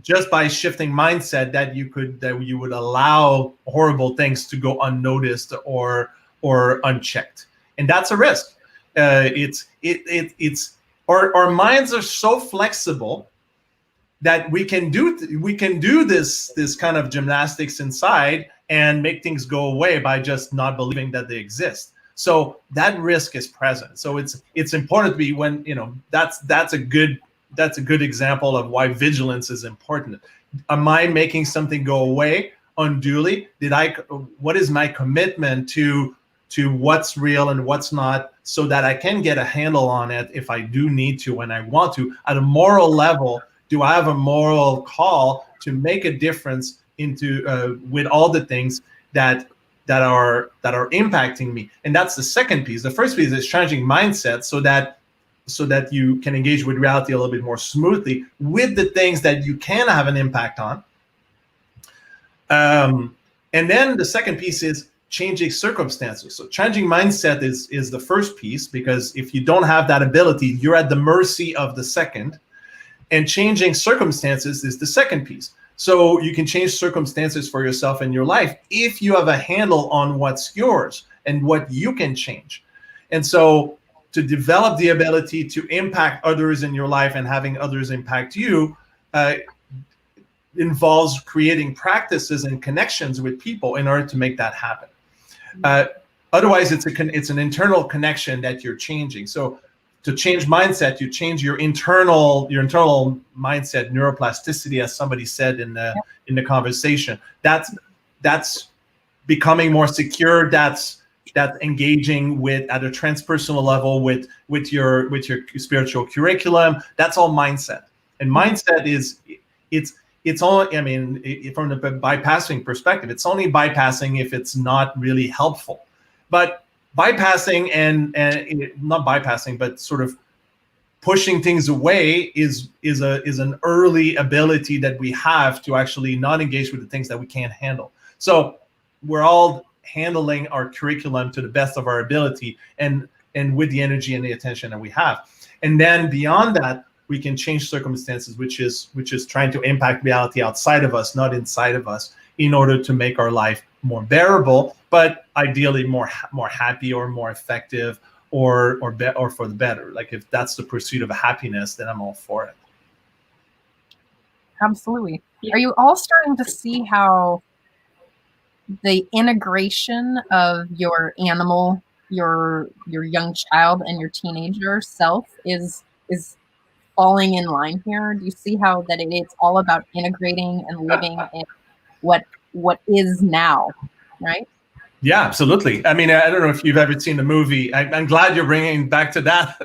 just by shifting mindset that you would allow horrible things to go unnoticed or unchecked, and that's a risk. Our minds are so flexible that we can do this kind of gymnastics inside and make things go away by just not believing that they exist. So that risk is present. So it's important to be that's a good example of why vigilance is important. Am I making something go away unduly? What is my commitment to what's real and what's not, so that I can get a handle on it if I do need to when I want to. At a moral level, do I have a moral call to make a difference into with all the things that are impacting me? And that's the second piece. The first piece is changing mindset so that you can engage with reality a little bit more smoothly with the things that you can have an impact on. And then the second piece is changing circumstances. So changing mindset is the first piece, because if you don't have that ability, you're at the mercy of the second. And changing circumstances is the second piece. So you can change circumstances for yourself in your life if you have a handle on what's yours and what you can change. And so to develop the ability to impact others in your life and having others impact you involves creating practices and connections with people in order to make that happen. Otherwise, it's an internal connection that you're changing. So to change mindset, you change your internal mindset, neuroplasticity, as somebody said in the conversation. That's becoming more secure. That's engaging with at a transpersonal level with your spiritual curriculum. That's all mindset. And mindset it's only, I mean, from the bypassing perspective, it's only bypassing if it's not really helpful. But bypassing and not bypassing, but sort of pushing things away is an early ability that we have to actually not engage with the things that we can't handle. So we're all handling our curriculum to the best of our ability and with the energy and the attention that we have. And then beyond that, we can change circumstances, which is trying to impact reality outside of us, not inside of us, in order to make our life more bearable, but ideally more happy or more effective or for the better. Like, if that's the pursuit of happiness, then I'm all for it. Absolutely. Are you all starting to see how the integration of your animal, your young child, and your teenager self is falling in line here? Do you see how that it's all about integrating and living in what is now, right? Yeah, absolutely. I mean, I don't know if you've ever seen the movie. I'm glad you're bringing back to that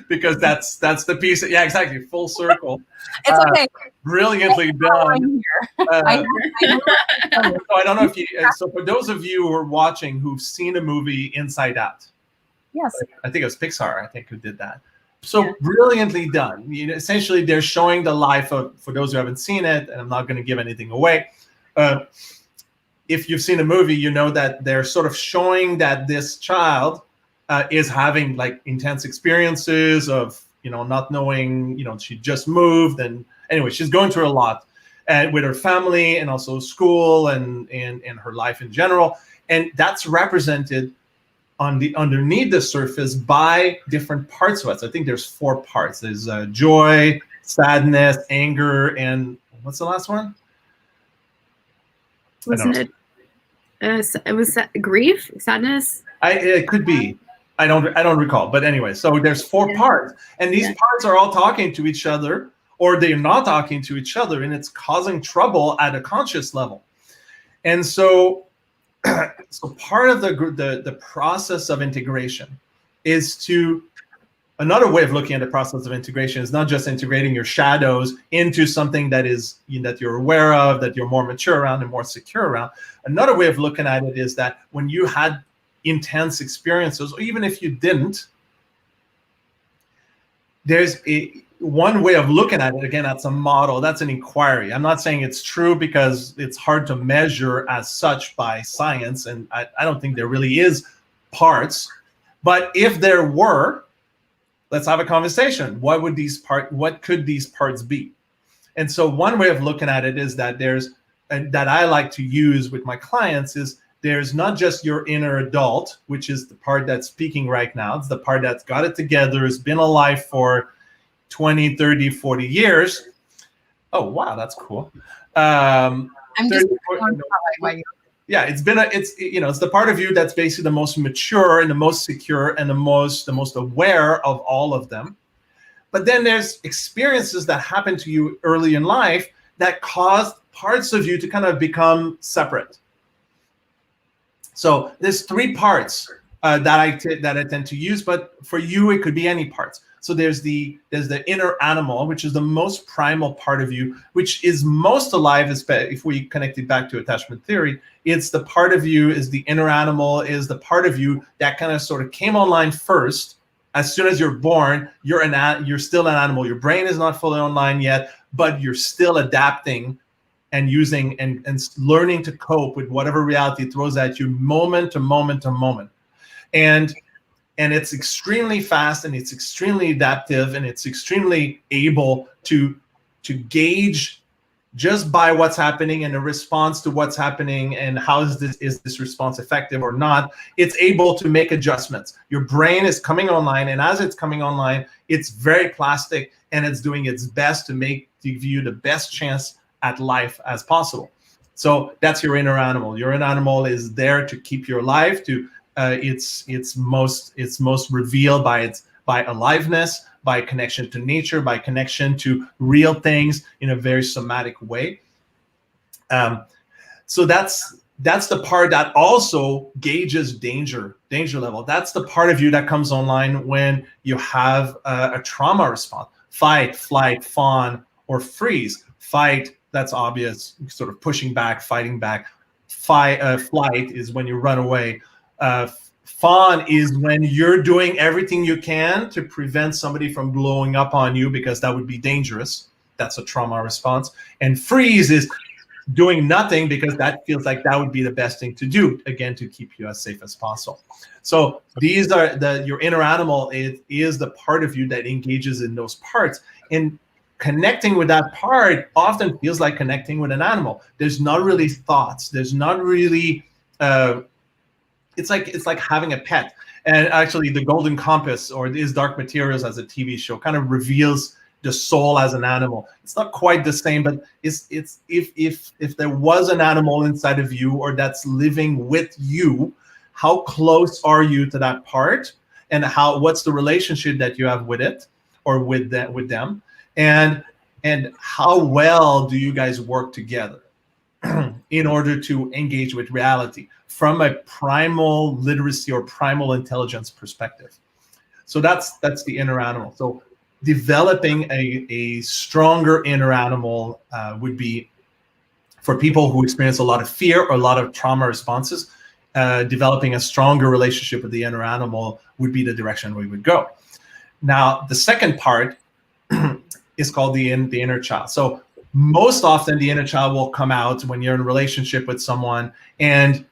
because that's the piece. Yeah, exactly. Full circle. It's okay. Brilliantly done. I So I don't know if you. So for those of you who are watching who've seen the movie Inside Out, yes, I think it was Pixar. I think who did that. So brilliantly done. Essentially, they're showing the life of, for those who haven't seen it, and I'm not going to give anything away. If you've seen the movie, you know that they're sort of showing that this child is having like intense experiences of, not knowing, she just moved. And anyway, she's going through a lot. and with her family and also school and her life in general. And that's represented underneath the surface by different parts of us. I think there's 4 parts. There's joy, sadness, anger, and what's the last one? Wasn't it? It was grief, sadness. It could be. I don't recall. But anyway, so there's 4 parts, and these parts are all talking to each other, or they're not talking to each other, and it's causing trouble at a conscious level. And so, so part of the process of integration is to, another way of looking at the process of integration is not just integrating your shadows into something that is, that you're aware of, that you're more mature around and more secure around. Another way of looking at it is that when you had intense experiences, or even if you didn't, there's one way of looking at it. Again, that's a model, that's an inquiry. I'm not saying it's true because it's hard to measure as such by science, and I don't think there really is parts. But if there were, let's have a conversation. What could these parts be? And so one way of looking at it is that that I like to use with my clients is there's not just your inner adult, which is the part that's speaking right now. It's the part that's got it together, has been alive for 20, 30, 40 years. Oh, wow, that's cool. I'm 30, just 40, yeah, it's the part of you that's basically the most mature and the most secure and the most aware of all of them. But then there's experiences that happen to you early in life that caused parts of you to kind of become separate. So there's 3 parts that I tend to use, but for you it could be any parts. So there's the inner animal, which is the most primal part of you, which is most alive. If we connect it back to attachment theory, it's the part of you, is the inner animal, is the part of you that kind of sort of came online first. As soon as you're born, you're still an animal. Your brain is not fully online yet, but you're still adapting and using and learning to cope with whatever reality throws at you moment to moment to moment. And it's extremely fast, and it's extremely adaptive, and it's extremely able to gauge just by what's happening and a response to what's happening and how is this response effective or not. It's able to make adjustments. Your brain is coming online, and as it's coming online, it's very plastic, and it's doing its best to give you the best chance at life as possible. So that's your inner animal. Your inner animal is there to keep you alive, to it's most revealed by aliveness, by connection to nature, by connection to real things in a very somatic way. So that's the part that also gauges danger level. That's the part of you that comes online when you have a trauma response: fight, flight, fawn, or freeze. Fight, that's obvious, sort of pushing back, fighting back. Flight is when you run away. Fawn is when you're doing everything you can to prevent somebody from blowing up on you, because that would be dangerous. That's a trauma response. And freeze is doing nothing, because that feels like that would be the best thing to do, again, to keep you as safe as possible. So these are your inner animal is the part of you that engages in those parts. And connecting with that part often feels like connecting with an animal. There's not really thoughts. There's not really it's like having a pet. And actually, The Golden Compass, or Is Dark Materials as a TV show, kind of reveals the soul as an animal. It's not quite the same, but it's if there was an animal inside of you, or that's living with you, how close are you to that part, and what's the relationship that you have with it or with them, and how well do you guys work together in order to engage with reality from a primal literacy or primal intelligence perspective. So that's the inner animal. So developing a stronger inner animal would be, for people who experience a lot of fear or a lot of trauma responses, developing a stronger relationship with the inner animal would be the direction we would go. Now, the second part is called the inner child. So most often the inner child will come out when you're in a relationship with someone and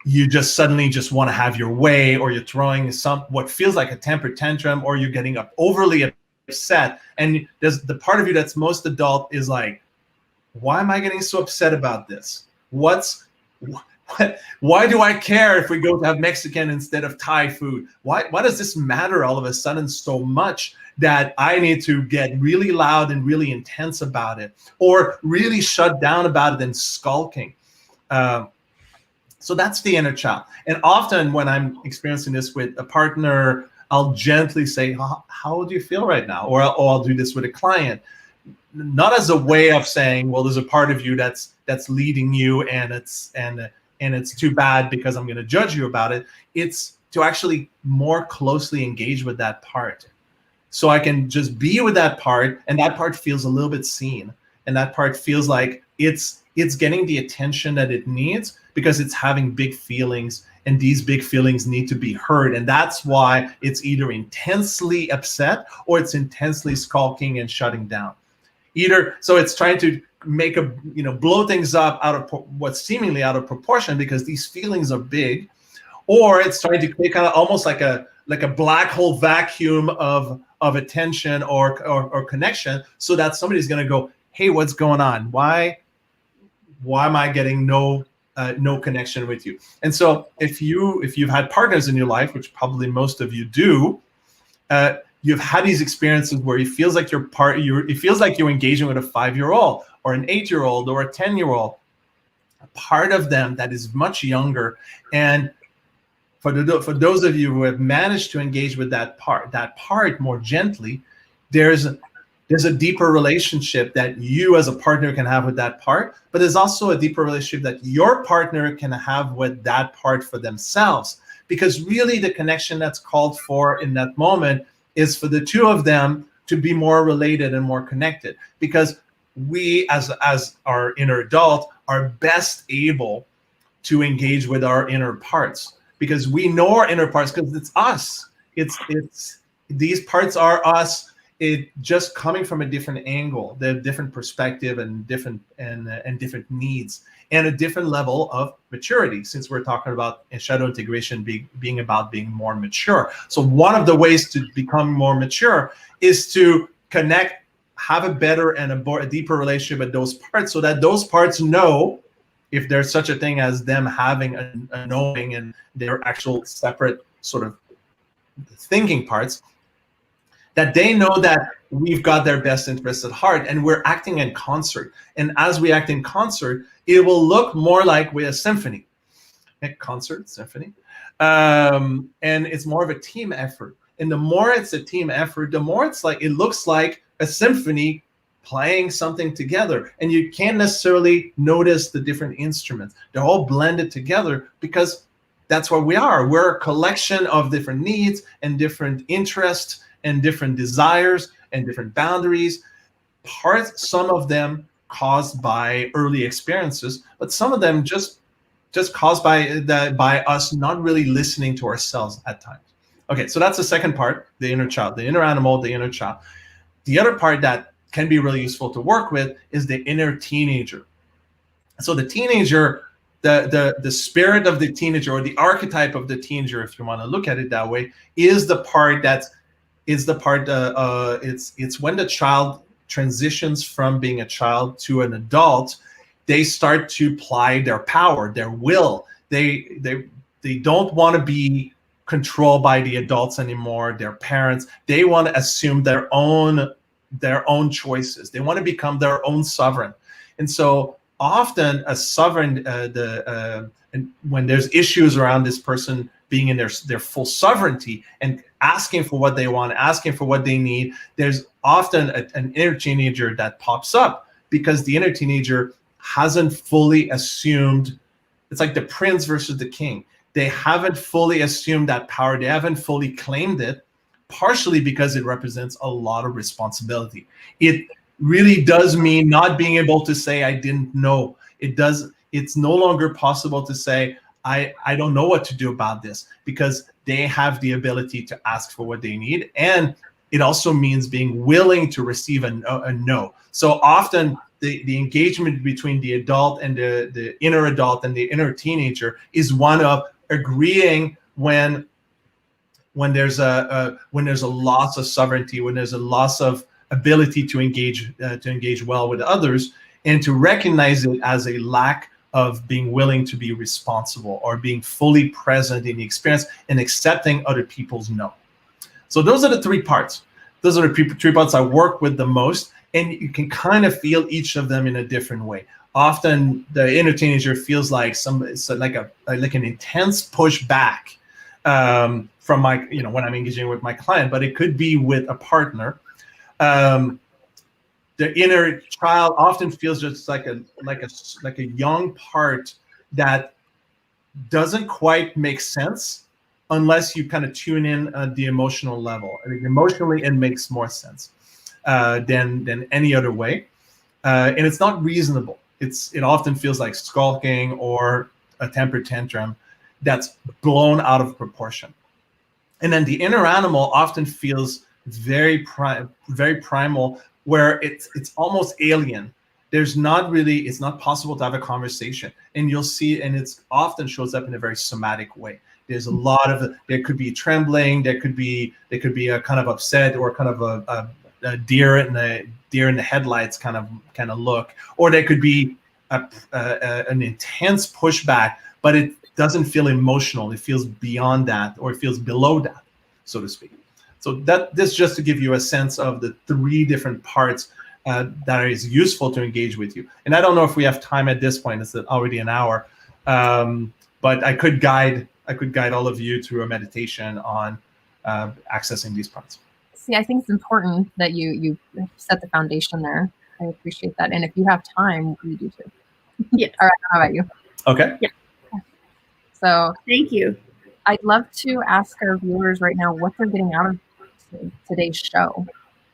you just suddenly just want to have your way, or you're throwing what feels like a temper tantrum, or you're getting overly upset. And there's the part of you that's most adult is like, why am I getting so upset about this? Why do I care if we go to have Mexican instead of Thai food? Why does this matter all of a sudden so much that I need to get really loud and really intense about it, or really shut down about it and skulking? So that's the inner child. And often when I'm experiencing this with a partner, I'll gently say, how do you feel right now? Or I'll do this with a client, not as a way of saying, well, there's a part of you that's leading you, and it's too bad because I'm going to judge you about it. It's to actually more closely engage with that part, so I can just be with that part, and that part feels a little bit seen, and that part feels like it's getting the attention that it needs because it's having big feelings, and these big feelings need to be heard. And that's why it's either intensely upset or it's intensely skulking and shutting down. So it's trying to make blow things up out of what's seemingly out of proportion because these feelings are big, or it's trying to create kind of almost like a black hole vacuum of attention or connection, so that somebody's going to go, hey, what's going on? Why am I getting no connection with you? And so if you've had partners in your life, which probably most of you do, you've had these experiences where it feels like you're engaging with a 5-year-old or an 8-year-old or a 10-year-old, a part of them that is much younger. And for those of you who have managed to engage with that part more gently, there's a deeper relationship that you as a partner can have with that part, but there's also a deeper relationship that your partner can have with that part for themselves. Because really the connection that's called for in that moment is for the two of them to be more related and more connected. Because we, as our inner adult, are best able to engage with our inner parts, because we know our inner parts, because it's us. It's these parts are us. It just coming from a different angle, the different perspective and different needs, and a different level of maturity, since we're talking about shadow integration being about being more mature. So one of the ways to become more mature is to connect, have a better and a deeper relationship with those parts, so that those parts know, if there's such a thing as them having a knowing and their actual separate sort of thinking parts, that they know that we've got their best interests at heart and we're acting in concert. And as we act in concert, it will look more like we're a symphony. A concert, symphony. And it's more of a team effort. And the more it's a team effort, the more it looks like a symphony playing something together. And you can't necessarily notice the different instruments. They're all blended together because that's what we are. We're a collection of different needs and different interests and different desires and different boundaries. Some of them caused by early experiences, but some of them just caused by us not really listening to ourselves at times. Okay, so that's the second part, the inner child, the inner animal, the inner child. The other part that can be really useful to work with is the inner teenager. So the teenager, the spirit of the teenager, or the archetype of the teenager, if you want to look at it that way, is the part it's when the child transitions from being a child to an adult. They start to apply their power, their will. They don't want to be controlled by the adults anymore, their parents. They want to assume their own choices. They want to become their own sovereign. And so often a sovereign, and when there's issues around this person being in their full sovereignty and asking for what they want, asking for what they need, there's often an inner teenager that pops up, because the inner teenager hasn't fully assumed. It's like the prince versus the king. They haven't fully assumed that power. They haven't fully claimed it, partially because it represents a lot of responsibility. It really does mean not being able to say, I didn't know. It's no longer possible to say, I don't know what to do about this, because they have the ability to ask for what they need. And it also means being willing to receive a no. So often the engagement between the adult and the inner adult and the inner teenager is one of agreeing when there's a loss of sovereignty, when there's a loss of ability to engage well with others, and to recognize it as a lack of being willing to be responsible or being fully present in the experience and accepting other people's no. So those are the three parts. Those are the three parts I work with the most, and you can kind of feel each of them in a different way. Often the inner teenager feels like like an intense pushback from my, when I'm engaging with my client, but it could be with a partner. The inner child often feels just like a young part that doesn't quite make sense unless you kind of tune in at the emotional level. I think emotionally, it makes more sense than any other way, and it's not reasonable. It often feels like skulking or a temper tantrum that's blown out of proportion. And then the inner animal often feels very primal, where it's almost alien. It's not possible to have a conversation, and you'll see, and it's often shows up in a very somatic way. There's a lot of, there could be trembling, there could be a kind of upset, or kind of a deer in the headlights kind of look, or there could be an intense pushback, but it doesn't feel emotional. It feels beyond that, or it feels below that, so to speak. So this just to give you a sense of the three different parts that is useful to engage with you. And I don't know if we have time at this point. It's already an hour, but I could guide all of you through a meditation on accessing these parts. See, I think it's important that you set the foundation there. I appreciate that. And if you have time, we do too. Yeah. All right. How about you? Okay. Yeah. So Thank you. I'd love to ask our viewers right now what they're getting out of today's show.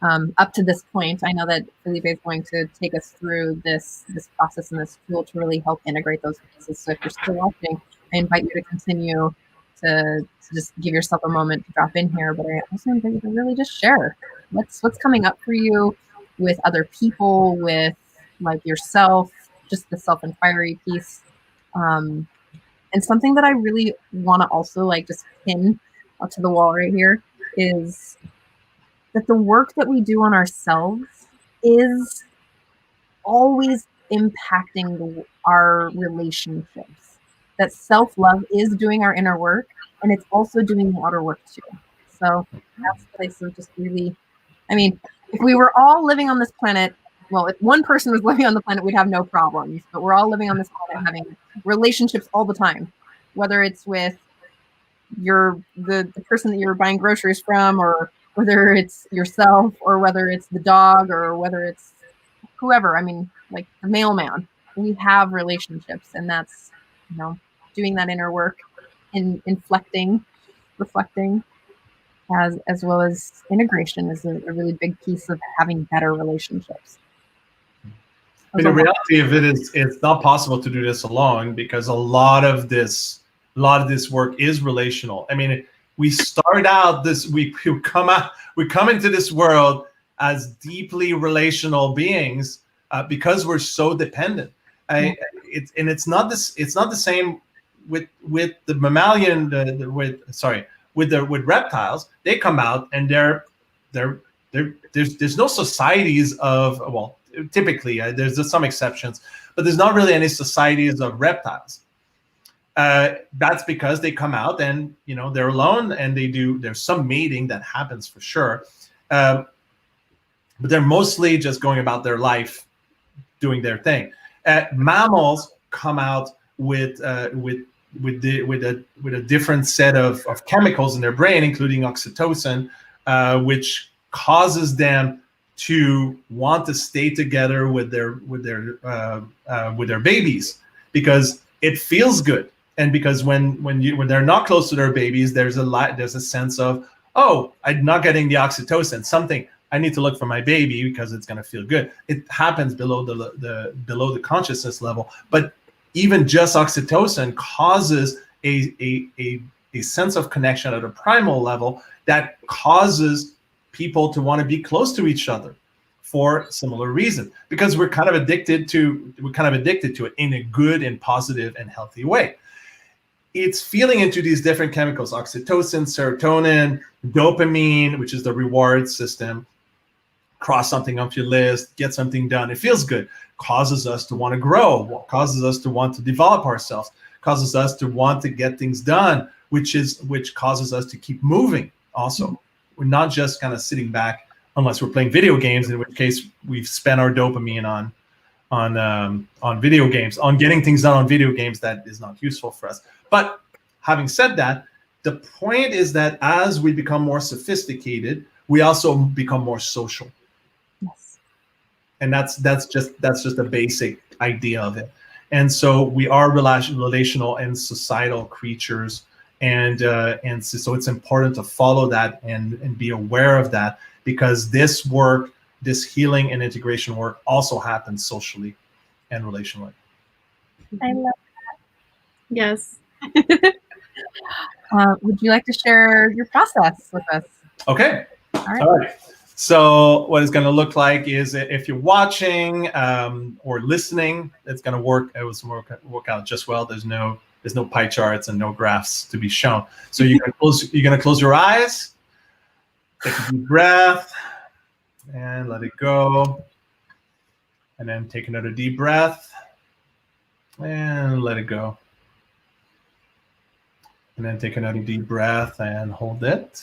Up to this point, I know that Philippe is going to take us through this process and this tool to really help integrate those pieces. So if you're still watching, I invite you to continue to just give yourself a moment to drop in here. But I also invite you to really just share what's coming up for you with other people, with like yourself, just the self-inquiry piece. And something that I really want to also like just pin to the wall right here is that the work that we do on ourselves is always impacting our relationships. That self-love is doing our inner work, and it's also doing the outer work too. So that's the place of just really, I mean, if we were all living on this planet, well, if one person was living on the planet, we'd have no problems. But we're all living on this planet having relationships all the time, whether it's with the person that you're buying groceries from, or whether it's yourself, or whether it's the dog, or whether it's whoever. I mean, like the mailman. We have relationships, and that's, doing that inner work, reflecting, as well as integration is a really big piece of having better relationships. And the reality of it is, it's not possible to do this alone, because a lot of this work is relational. I mean, we start out we come into this world as deeply relational beings because we're so dependent. It's not the same with the mammalian with reptiles. They come out and there's no societies of, well, typically there's just some exceptions, but there's not really any societies of reptiles. That's because they come out and they're alone, and there's some mating that happens for sure, but they're mostly just going about their life, doing their thing. Mammals come out with a different set of chemicals in their brain, including oxytocin, which causes them to want to stay together with their babies, because it feels good. And because when they're not close to their babies, there's a sense of, oh, I'm not getting the oxytocin. I need to look for my baby because it's going to feel good. It happens below the consciousness level, but even just oxytocin causes a sense of connection at a primal level that causes people to want to be close to each other for similar reasons, because we're kind of addicted to it in a good and positive and healthy way. It's feeling into these different chemicals: oxytocin, serotonin, dopamine, which is the reward system, cross something off your list, get something done. It feels good. Causes us to want to grow, causes us to want to develop ourselves, causes us to want to get things done, which causes us to keep moving also. We're not just kind of sitting back, unless we're playing video games, in which case we've spent our dopamine on video games, on getting things done on video games that is not useful for us. But having said that, the point is that as we become more sophisticated, we also become more social. Yes. And that's just a basic idea of it. And so we are relational and societal creatures, and so it's important to follow that and be aware of that, because this work, this healing and integration work, also happens socially and relationally. I love Yes. Would you like to share your process with us? Okay. All right. All right. So what it's going to look like is, if you're watching or listening, it's going to work. It was work out just well. There's no pie charts and no graphs to be shown. So you're going to close your eyes, take a deep breath, and let it go. And then take another deep breath and let it go. And then take another deep breath and hold it.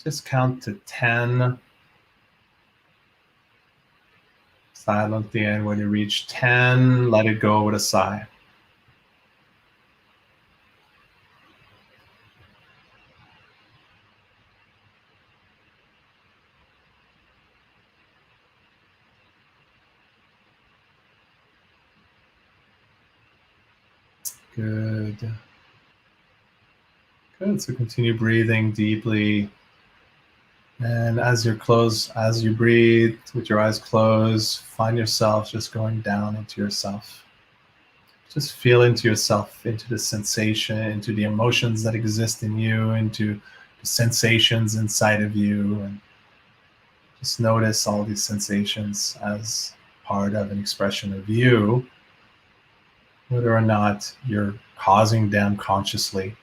Just count to 10 silently, and when you reach 10, let it go with a sigh. Good. Good. So continue breathing deeply. And as you breathe with your eyes closed, find yourself just going down into yourself. Just feel into yourself, into the sensation, into the emotions that exist in you, into the sensations inside of you. And just notice all these sensations as part of an expression of you, whether or not you're causing them consciously.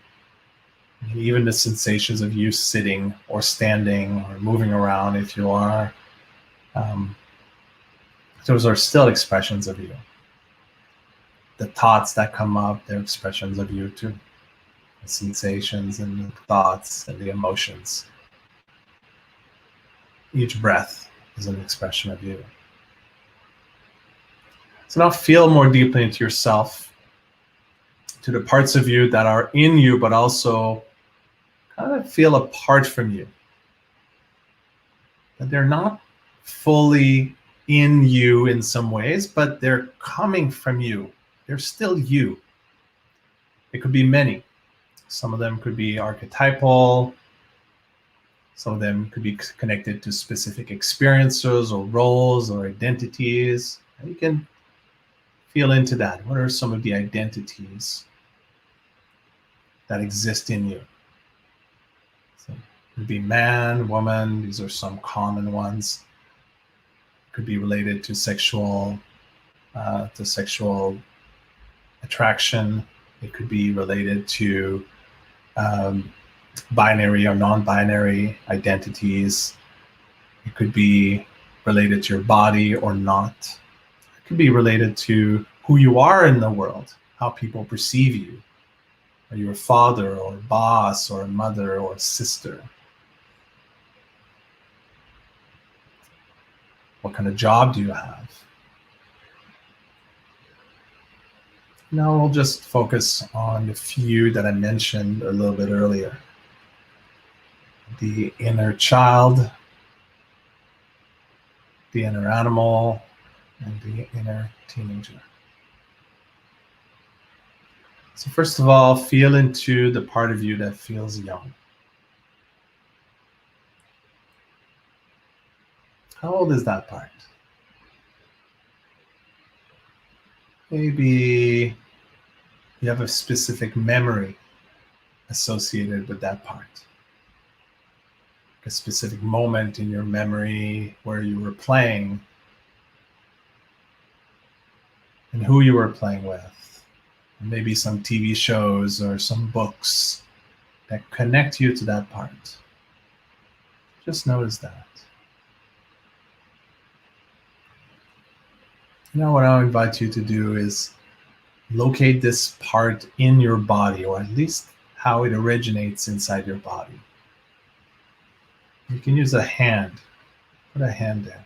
And even the sensations of you sitting or standing or moving around, if you are, those are still expressions of you. The thoughts that come up, they're expressions of you too. The sensations and the thoughts and the emotions. Each breath is an expression of you. So now feel more deeply into yourself, to the parts of you that are in you, but also kind of feel apart from you. That they're not fully in you in some ways, but they're coming from you. They're still you. It could be many. Some of them could be archetypal. Some of them could be connected to specific experiences or roles or identities. And you can feel into that. What are some of the identities that exist in you? So it could be man, woman. These are some common ones. It could be related to sexual attraction. It could be related to binary or non-binary identities. It could be related to your body or not. It could be related to who you are in the world, how people perceive you. Are you a father or a boss or a mother or a sister? What kind of job do you have? Now we'll just focus on the few that I mentioned a little bit earlier. The inner child, the inner animal, and the inner teenager. So first of all, feel into the part of you that feels young. How old is that part? Maybe you have a specific memory associated with that part. A specific moment in your memory where you were playing and who you were playing with. And maybe some TV shows or some books that connect you to that part. Just notice that. Now what I'll invite you to do is locate this part in your body, or at least how it originates inside your body. You can use a hand. Put a hand there.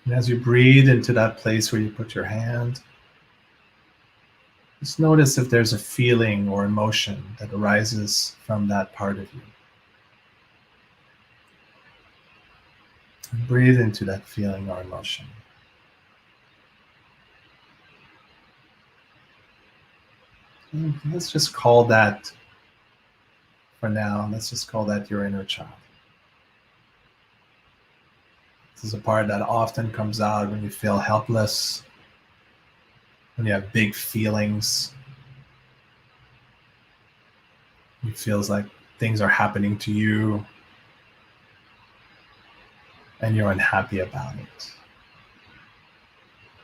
And as you breathe into that place where you put your hand, just notice if there's a feeling or emotion that arises from that part of you. And breathe into that feeling or emotion. And let's just call that, for now, let's just call that your inner child. This is a part that often comes out when you feel helpless, when you have big feelings. It feels like things are happening to you and you're unhappy about it.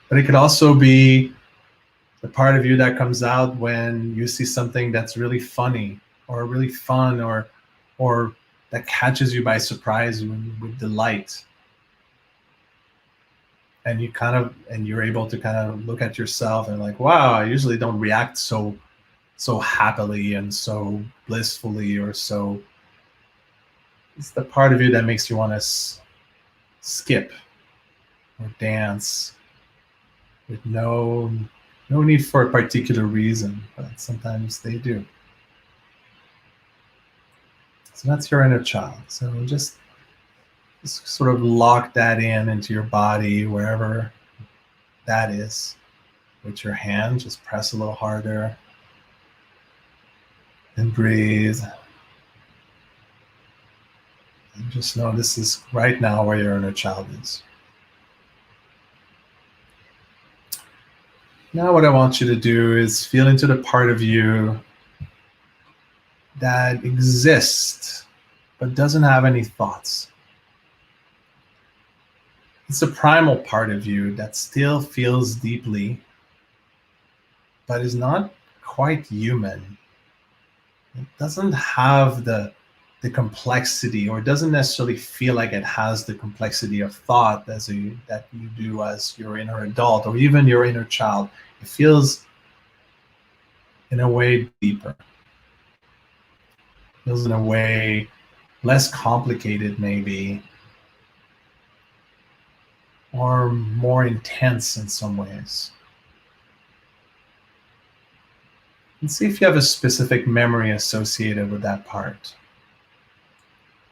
But it could also be the part of you that comes out when you see something that's really funny or really fun, or that catches you by surprise with delight. And you're able to kind of look at yourself and like, wow, I usually don't react so happily and so blissfully, or so. It's the part of you that makes you want to skip or dance with no need for a particular reason, but sometimes they do. So that's your inner child. So just sort of lock that into your body, wherever that is. With your hand, just press a little harder. And breathe. And just know this is right now where your inner child is. Now what I want you to do is feel into the part of you that exists but doesn't have any thoughts. It's a primal part of you that still feels deeply, but is not quite human. It doesn't have the complexity, or doesn't necessarily feel like it has the complexity of thought that you do as your inner adult, or even your inner child. It feels, in a way, deeper. It feels in a way less complicated, maybe, or more intense in some ways. And see if you have a specific memory associated with that part.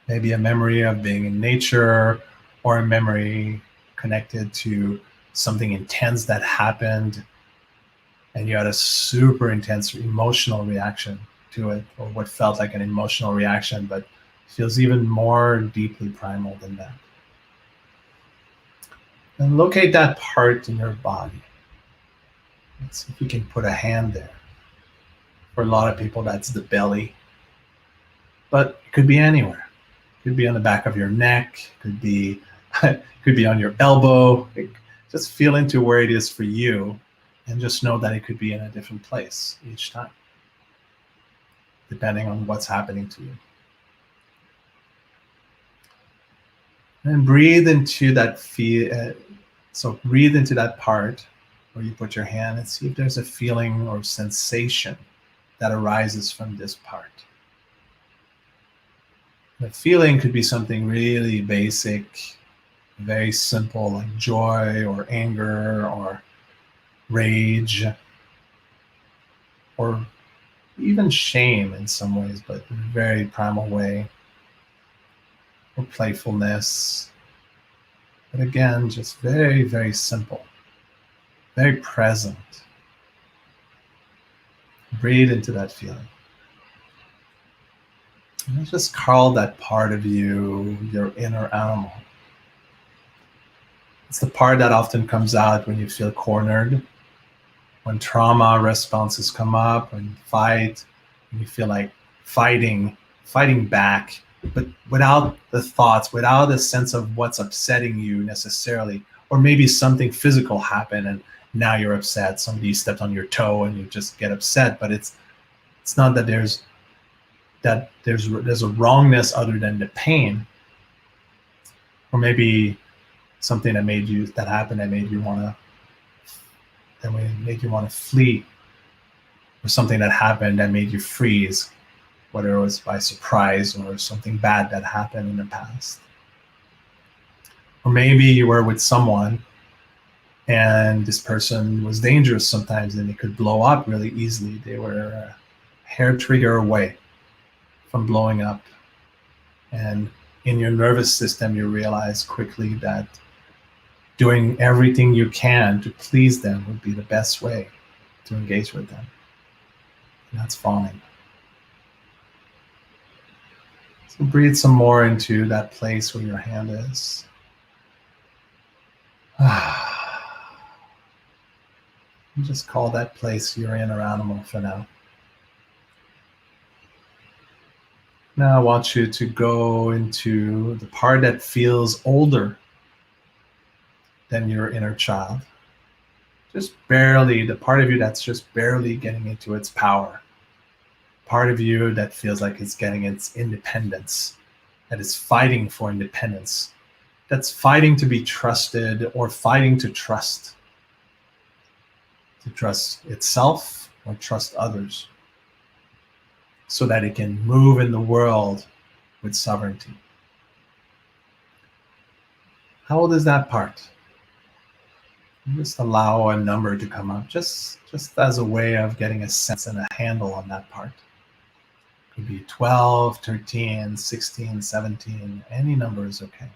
Maybe a memory of being in nature, or a memory connected to something intense that happened and you had a super intense emotional reaction to it, or what felt like an emotional reaction but feels even more deeply primal than that. And locate that part in your body. Let's see if you can put a hand there. For a lot of people, that's the belly, but it could be anywhere. It could be on the back of your neck. It could be, could be on your elbow. Just feel into where it is for you, and just know that it could be in a different place each time, depending on what's happening to you. And breathe into that so breathe into that part where you put your hand, and see if there's a feeling or sensation that arises from this part. The feeling could be something really basic, very simple, like joy or anger or rage, or even shame in some ways, but in a very primal way, or playfulness. But again, just very, very simple, very present. Breathe into that feeling. And just call that part of you your inner animal. It's the part that often comes out when you feel cornered, when trauma responses come up, when you fight, when you feel like fighting back, but without the thoughts, without a sense of what's upsetting you necessarily, or maybe something physical happened and now you're upset. Somebody stepped on your toe and you just get upset, but it's not that there's a wrongness other than the pain, or maybe something that happened that made you want to flee, or something that happened that made you freeze, whether it was by surprise or something bad that happened in the past. Or maybe you were with someone and this person was dangerous sometimes and it could blow up really easily. They were a hair trigger away from blowing up. And in your nervous system, you realize quickly that doing everything you can to please them would be the best way to engage with them. And that's falling. So breathe some more into that place where your hand is. And just call that place your inner animal for now. Now I want you to go into the part that feels older than your inner child. Just barely, the part of you that's just barely getting into its power. Part of you that feels like it's getting its independence, that is fighting for independence, that's fighting to be trusted or fighting to trust itself or trust others, so that it can move in the world with sovereignty. How old is that part? Just allow a number to come up, just as a way of getting a sense and a handle on that part. It could be 12, 13, 16, 17, any number is okay.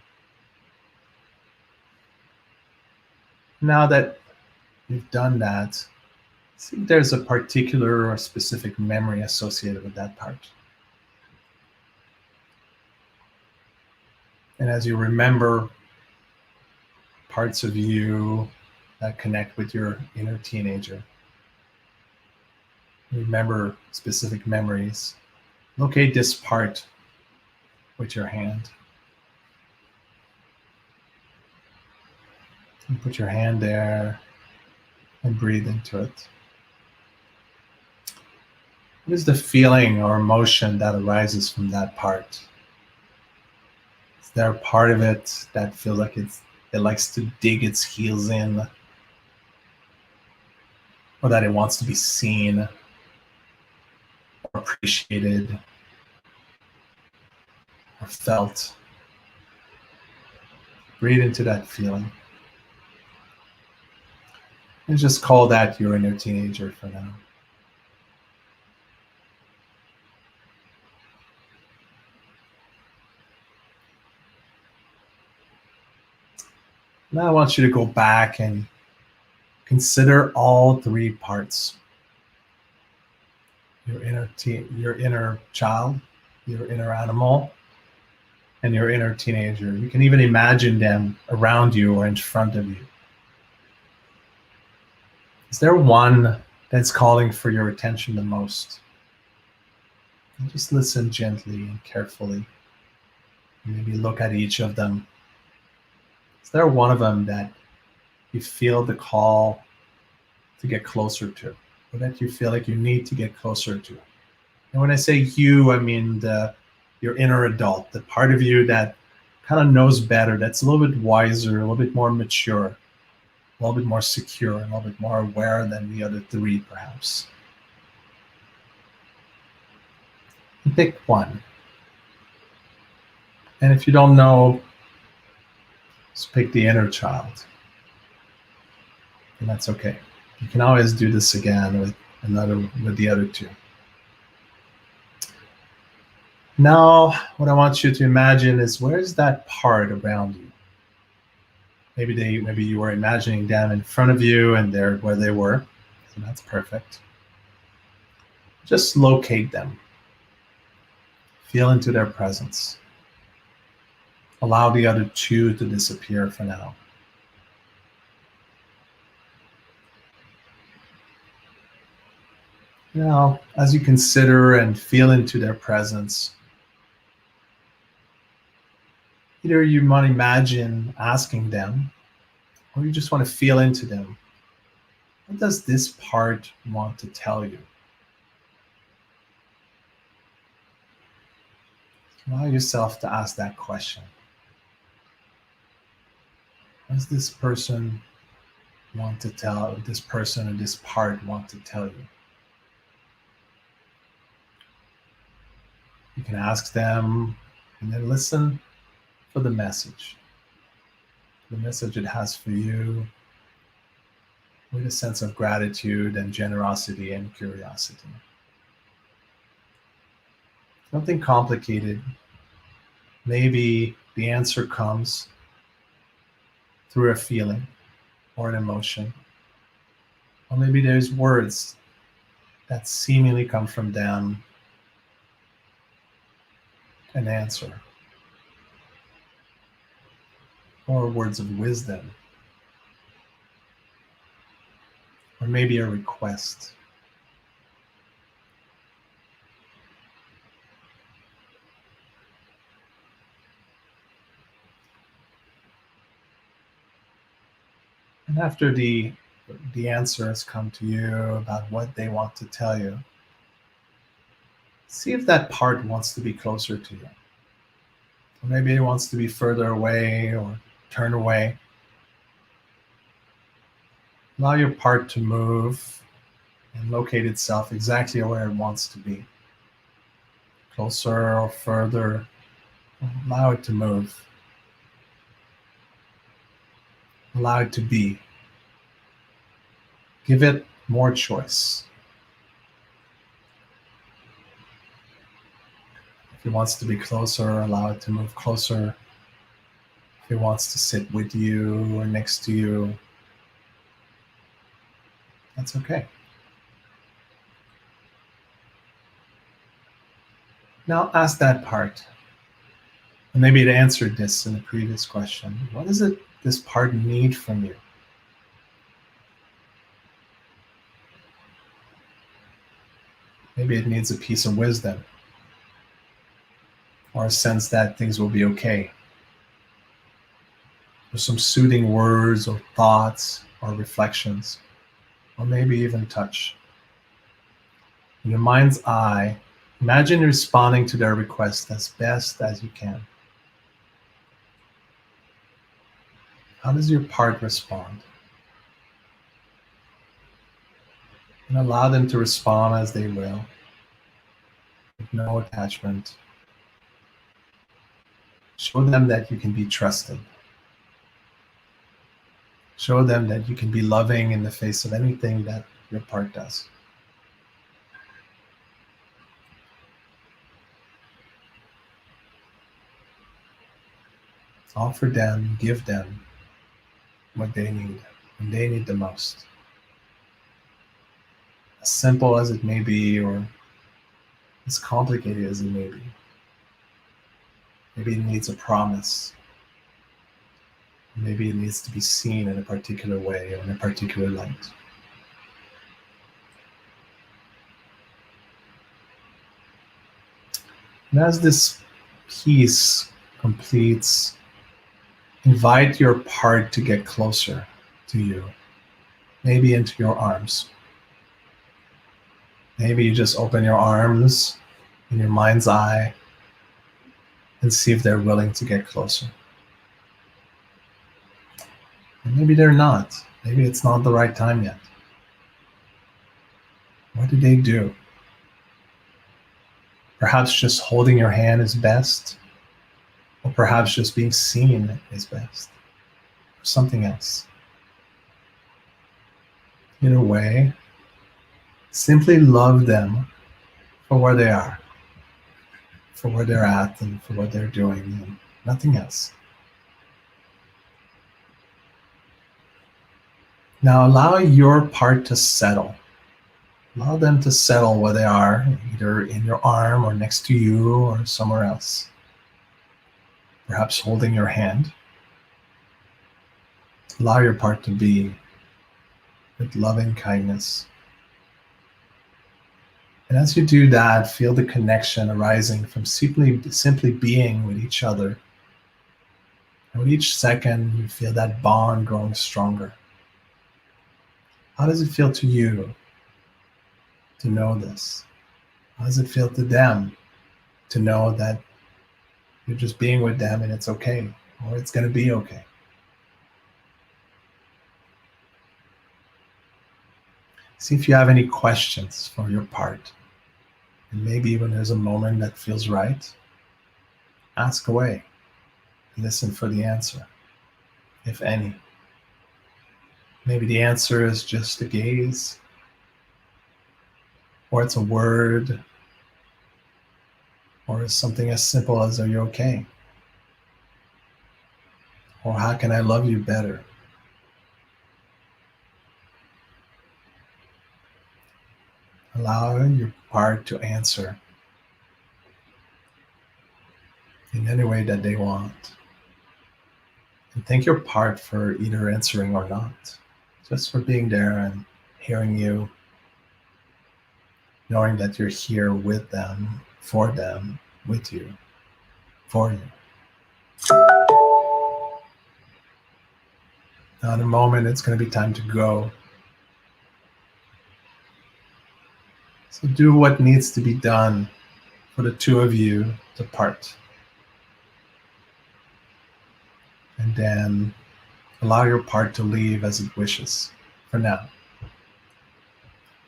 Now that you've done that, see if there's a particular or specific memory associated with that part. And as you remember parts of you that connect with your inner teenager, remember specific memories, locate this part with your hand. And put your hand there and breathe into it. What is the feeling or emotion that arises from that part? Is there a part of it that feels like it likes to dig its heels in, or that it wants to be seen or appreciated or felt? Breathe into that feeling. And just call that your inner teenager for now. Now I want you to go back and consider all three parts. Your inner child, your inner animal, and your inner teenager. You can even imagine them around you or in front of you. Is there one that's calling for your attention the most? And just listen gently and carefully. Maybe look at each of them. Is there one of them that you feel the call to get closer to, or that you feel like you need to get closer to? And when I say you, I mean your inner adult, the part of you that kind of knows better, that's a little bit wiser, a little bit more mature, a little bit more secure, and a little bit more aware than the other three, perhaps. Pick one. And if you don't know, just pick the inner child. And that's okay. You can always do this again with the other two. Now, what I want you to imagine is, where's that part around you? Maybe you were imagining them in front of you and they're where they were. So that's perfect. Just locate them. Feel into their presence. Allow the other two to disappear for now. Now, as you consider and feel into their presence, either you might imagine asking them, or you just want to feel into them. What does this part want to tell you? Allow yourself to ask that question. What does this person want to tell, this person or this part want to tell you? You can ask them and then listen for the message it has for you, with a sense of gratitude and generosity and curiosity. Nothing complicated. Maybe the answer comes through a feeling or an emotion. Or maybe there's words that seemingly come from them, an answer. Or words of wisdom. Or maybe a request. And after the answer has come to you about what they want to tell you, see if that part wants to be closer to you. Or maybe it wants to be further away or turn away. Allow your part to move and locate itself exactly where it wants to be. Closer or further, allow it to move. Allow it to be. Give it more choice. If it wants to be closer, allow it to move closer. If it wants to sit with you or next to you, that's okay. Now ask that part. And maybe it answered this in the previous question. What does this part need from you? Maybe it needs a piece of wisdom, or a sense that things will be okay, or some soothing words or thoughts or reflections, or maybe even touch. In your mind's eye, imagine responding to their request as best as you can. How does your part respond? And allow them to respond as they will, with no attachment. Show them that you can be trusted. Show them that you can be loving in the face of anything that your part does. Offer them, give them what they need, when they need the most. As simple as it may be, or as complicated as it may be. Maybe it needs a promise. Maybe it needs to be seen in a particular way or in a particular light. And as this piece completes, invite your part to get closer to you, maybe into your arms. Maybe you just open your arms in your mind's eye and see if they're willing to get closer. And maybe they're not. Maybe it's not the right time yet. What do they do? Perhaps just holding your hand is best, or perhaps just being seen is best, or something else. In a way, simply love them for where they are, for where they're at, and for what they're doing, and nothing else. Now allow your part to settle. Allow them to settle where they are, either in your arm or next to you or somewhere else. Perhaps holding your hand. Allow your part to be with loving kindness. And as you do that, feel the connection arising from simply being with each other. And with each second, you feel that bond growing stronger. How does it feel to you to know this? How does it feel to them to know that you're just being with them and it's okay, or it's going to be okay? See if you have any questions for your part. And maybe when there's a moment that feels right, ask away. Listen for the answer, if any. Maybe the answer is just a gaze, or it's a word, or it's something as simple as, are you okay? Or how can I love you better? Allow your part to answer in any way that they want. And thank your part for either answering or not. Just for being there and hearing you, knowing that you're here with them, for them, with you, for you. Now in a moment, it's going to be time to go. So do what needs to be done for the two of you to part. And then allow your part to leave as it wishes for now.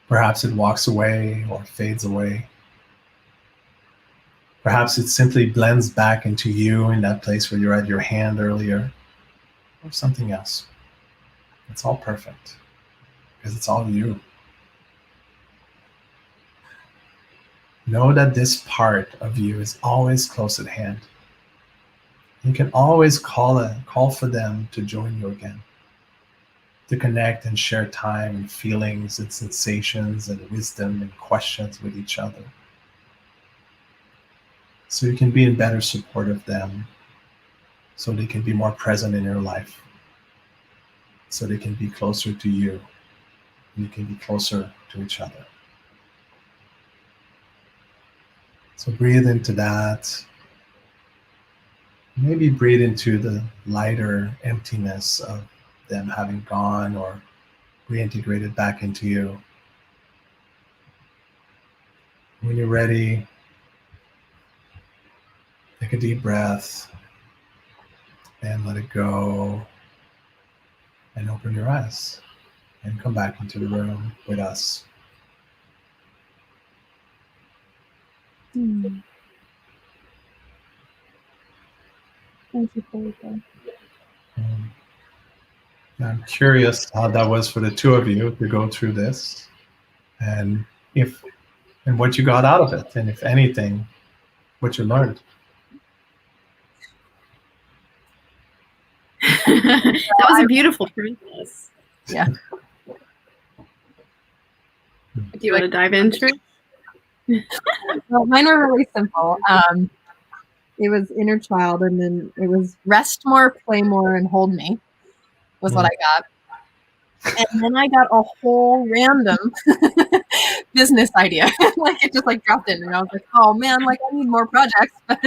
Perhaps it walks away or fades away. Perhaps it simply blends back into you in that place where you had your hand earlier, or something else. It's all perfect because it's all you. Know that this part of you is always close at hand. You can always call for them to join you again, to connect and share time and feelings and sensations and wisdom and questions with each other. So you can be in better support of them, so they can be more present in your life, so they can be closer to you, and you can be closer to each other. So breathe into that. Maybe breathe into the lighter emptiness of them having gone or reintegrated back into you. When you're ready, take a deep breath and let it go, and open your eyes and come back into the room with us. Thank you, Philippe. I'm curious how that was for the two of you to go through this, and what you got out of it, and if anything, what you learned. That was a beautiful process. Yeah. Do you want to dive into it? Well, mine were really simple. It was inner child, and then it was rest more, play more, and hold me was what I got. And then I got a whole random business idea. Like it just like dropped in, and I was like, oh man, like I need more projects. But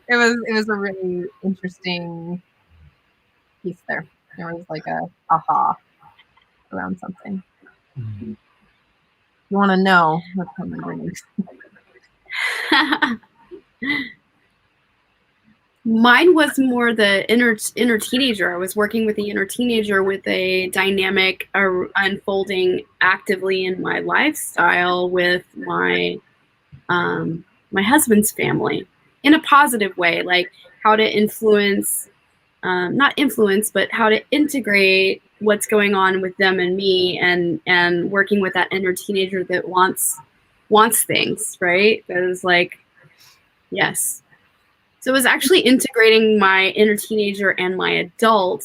it was a really interesting piece there. There was like a aha around something. Mhm. You want to know what's on my brain? Mine was more the inner teenager. I was working with the inner teenager with a dynamic unfolding actively in my lifestyle with my my husband's family in a positive way, like how to influence, not influence, but how to integrate what's going on with them and me, and working with that inner teenager that wants things, right? That is like, yes. So it was actually integrating my inner teenager and my adult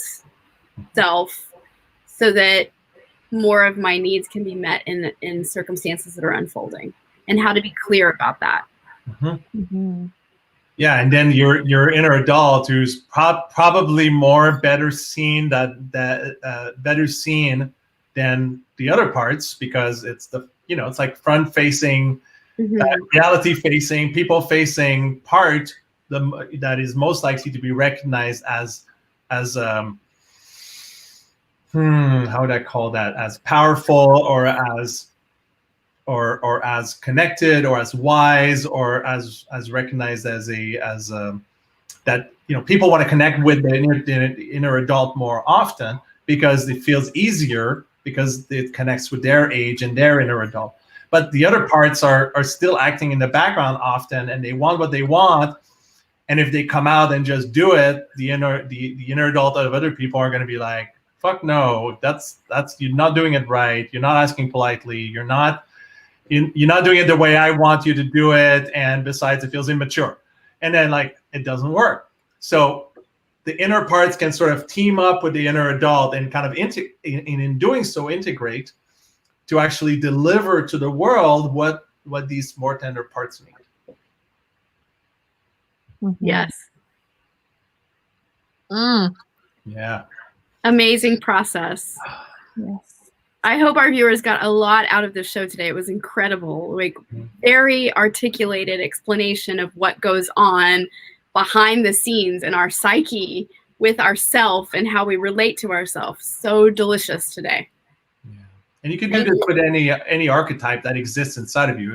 self so that more of my needs can be met in circumstances that are unfolding, and how to be clear about that. Mm-hmm. Yeah, and then your inner adult, who's probably better seen better seen than the other parts, because it's it's like front facing, reality facing, people facing part that is most likely to be recognized as how would I call that, as powerful, or as connected, or as wise, or as recognized as that people want to connect with the inner adult more often, because it feels easier because it connects with their age and their inner adult. But the other parts are still acting in the background often, and they want what they want. And if they come out and just do it, the inner adult of other people are going to be like, "Fuck no, that's you're not doing it right. You're not asking politely. You're not doing it the way I want you to do it. And besides, it feels immature." And then like it doesn't work. So the inner parts can sort of team up with the inner adult and kind of in doing so integrate to actually deliver to the world what these more tender parts need. Yes. Yeah. Amazing process. Yes. I hope our viewers got a lot out of this show today. It was incredible. Like very articulated explanation of what goes on behind the scenes in our psyche with ourself and how we relate to ourselves. So delicious today. Yeah. And you can do this with any archetype that exists inside of you.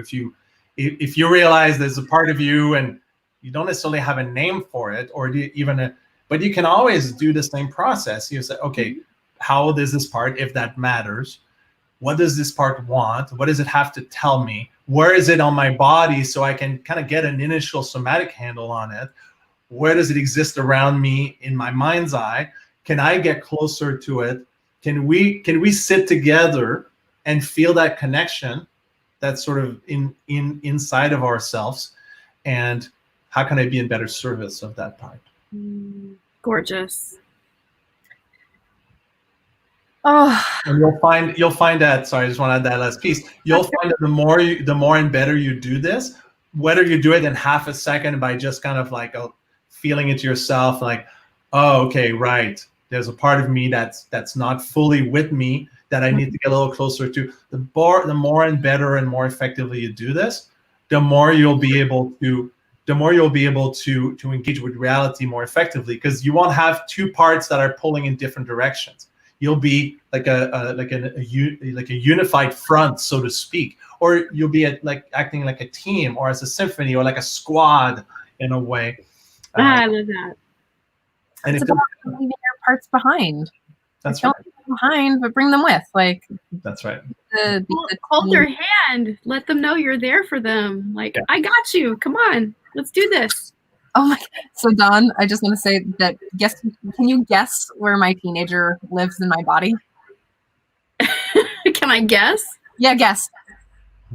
If you realize there's a part of you and you don't necessarily have a name for it, or but you can always do the same process. You say, okay, how old is this part, if that matters? What does this part want? What does it have to tell me? Where is it on my body so I can kind of get an initial somatic handle on it? Where does it exist around me in my mind's eye? Can I get closer to it? Can we sit together and feel that connection that's sort of inside of ourselves? And how can I be in better service of that part? Gorgeous. Oh, And you'll find that. Sorry, I just want to add that last piece. You'll find that the more and better you do this, whether you do it in half a second by just kind of like feeling it yourself, like, oh, okay, right. There's a part of me that's not fully with me that I need to get a little closer to. The more and better and more effectively you do this, the more you'll be able to engage with reality more effectively, because you won't have two parts that are pulling in different directions. You'll be like a unified front, so to speak, or you'll be acting like a team, or as a symphony, or like a squad in a way. I love that. And it's about leaving your parts behind. That's Don't right. leave them behind, but bring them with. Like, That's right. Hold their hand. Let them know you're there for them. Like, I got you. Come on, let's do this. Oh my! So Dawn, I just want to say that. Can you guess where my teenager lives in my body? Can I guess? Yeah, guess.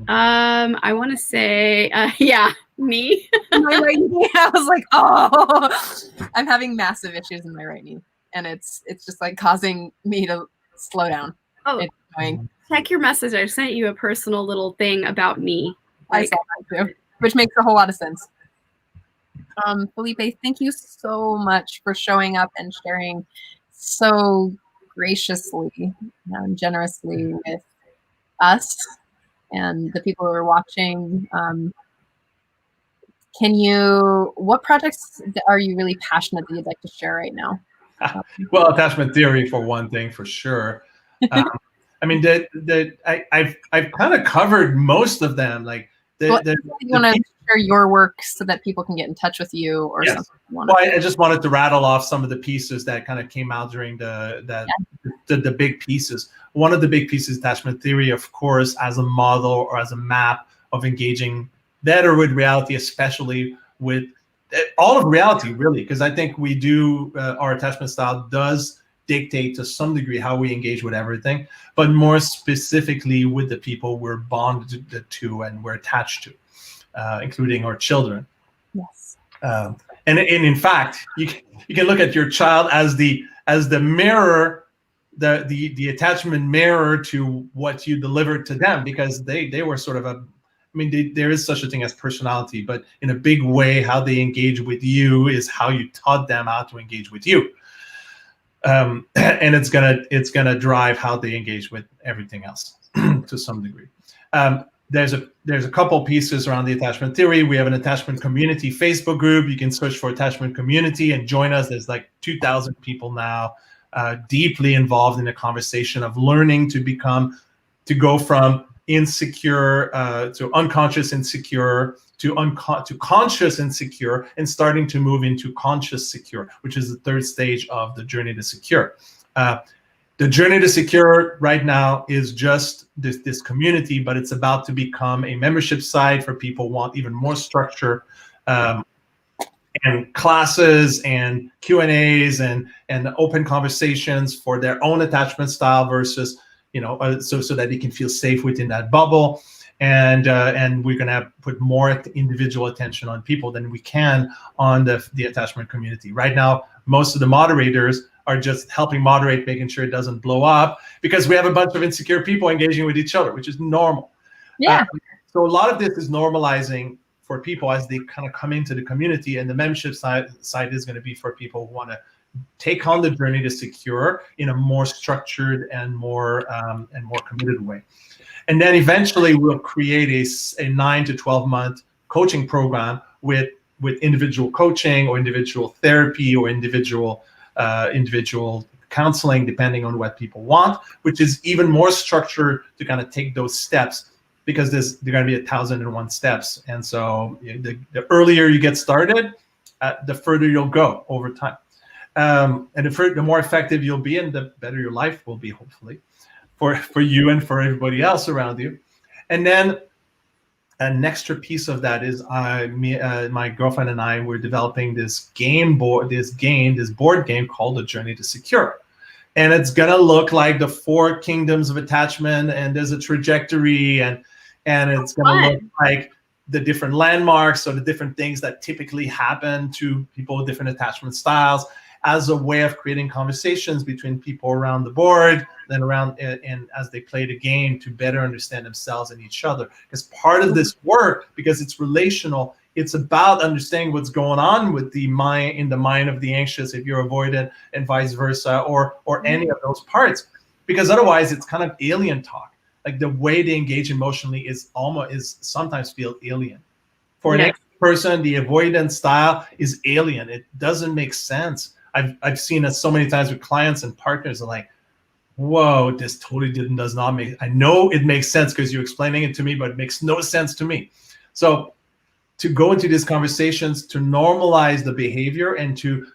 I want to say, yeah, me. My right knee. I was like, oh, I'm having massive issues in my right knee, and it's just like causing me to slow down. Oh, it's annoying. Check your message. I sent you a personal little thing about me. I saw that too, which makes a whole lot of sense. Philippe, thank you so much for showing up and sharing so graciously and generously with us and the people who are watching. What projects are you really passionate that you'd like to share right now? Well, attachment theory for one thing, for sure. I mean, I've kind of covered most of them. Like, you want to share your work so that people can get in touch with you, or something? Well, I just wanted to rattle off some of the pieces that kind of came out during the big pieces. One of the big pieces, attachment theory, of course, as a model or as a map of engaging better with reality, especially with all of reality, really, because I think we do our attachment style does dictate to some degree how we engage with everything, but more specifically with the people we're bonded to and we're attached to, including our children. Yes. And in fact, you can look at your child as the mirror, the attachment mirror to what you delivered to them, because they were sort of there is such a thing as personality, but in a big way, how they engage with you is how you taught them how to engage with you. And it's gonna drive how they engage with everything else to some degree. There's a couple pieces around the attachment theory. We have an attachment community Facebook group. You can search for attachment community and join us. There's like 2,000 people now, deeply involved in the conversation of learning to go from insecure to unconscious insecure to conscious insecure, and starting to move into conscious secure, which is the third stage of the journey to secure. The Journey to Secure right now is just this community, but it's about to become a membership site for people who want even more structure, and classes and Q&As and open conversations for their own attachment style versus, so that they can feel safe within that bubble. And we're going to put more individual attention on people than we can on the attachment community. Right now, most of the moderators are just helping moderate, making sure it doesn't blow up, because we have a bunch of insecure people engaging with each other, which is normal. Yeah. So a lot of this is normalizing for people as they kind of come into the community, and the membership side is going to be for people who want to take on the Journey to Secure in a more structured and more committed way. And then eventually we'll create a 9 to 12 month coaching program with individual coaching or individual therapy or individual counseling, depending on what people want, which is even more structured to kind of take those steps, because there are going to be 1,001 steps. And so the earlier you get started, the further you'll go over time. And the more effective you'll be, and the better your life will be, hopefully, for you and for everybody else around you. And then an extra piece of that is my girlfriend and I were developing this board game called The Journey to Secure. And it's gonna look like the 4 kingdoms of attachment, and there's a trajectory, and it's gonna look like the different landmarks or the different things that typically happen to people with different attachment styles, as a way of creating conversations between people around the board, then around and as they play the game, to better understand themselves and each other. Because part of this work, because it's relational, it's about understanding what's going on with the mind, in the mind of the anxious, if you're avoidant, and vice versa, or any of those parts. Because otherwise it's kind of alien talk. Like the way they engage emotionally is sometimes feel alien. For an anxious person, the avoidant style is alien. It doesn't make sense. I've seen it so many times with clients and partners are like, whoa, this totally does not make, I know it makes sense because you're explaining it to me, but it makes no sense to me. So to go into these conversations, to normalize the behavior, and to,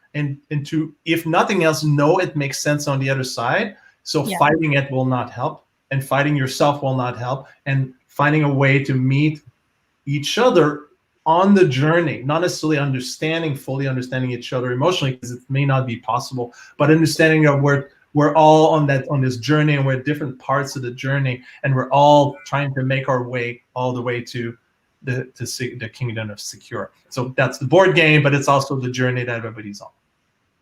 if nothing else, know it makes sense on the other side. So fighting it will not help, and fighting yourself will not help, and finding a way to meet each other on the journey, not necessarily fully understanding each other emotionally, because it may not be possible, but understanding that we're all on this journey, and we're at different parts of the journey, and we're all trying to make our way all the way to the kingdom of secure. So that's the board game, but it's also the journey that everybody's on.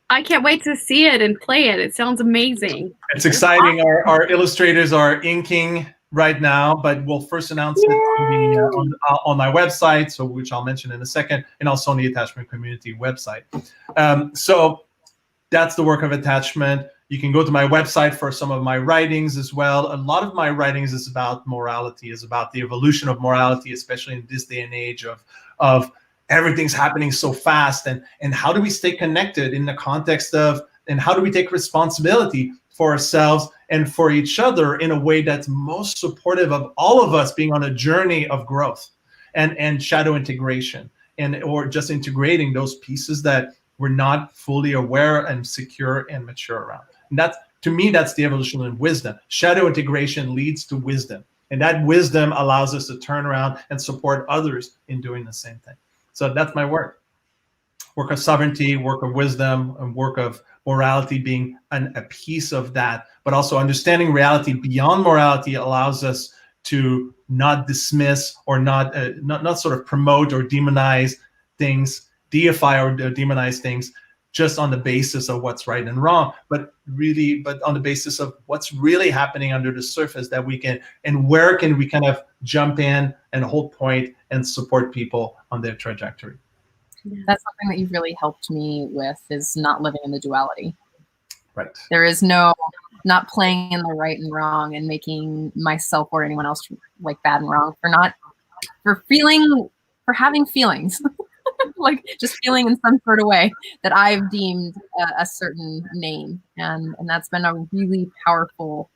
I can't wait to see it and play it. It sounds amazing. It's exciting. Our illustrators are inking right now, but we'll first announce it on my website, so which I'll mention in a second, and also on the attachment community website. So that's the work of attachment. You can go to my website for some of my writings as well. A lot of my writings is about morality, is about the evolution of morality, especially in this day and age of everything's happening so fast, and how do we stay connected in the context of, and how do we take responsibility for ourselves and for each other in a way that's most supportive of all of us being on a journey of growth and shadow integration, or just integrating those pieces that we're not fully aware and secure and mature around. And that's, to me, that's the evolution in wisdom. Shadow integration leads to wisdom, and that wisdom allows us to turn around and support others in doing the same thing. So that's my work of sovereignty, work of wisdom, and work of morality being a piece of that. But also understanding reality beyond morality allows us to not dismiss or not sort of promote or demonize things, deify or demonize things just on the basis of what's right and wrong, but on the basis of what's really happening under the surface, that we can, and where can we kind of jump in and hold point and support people on their trajectory. That's something that you've really helped me with, is not living in the duality. Right. There is not playing in the right and wrong and making myself or anyone else like bad and wrong for having feelings, like just feeling in some sort of way that I've deemed a certain name. And that's been a really powerful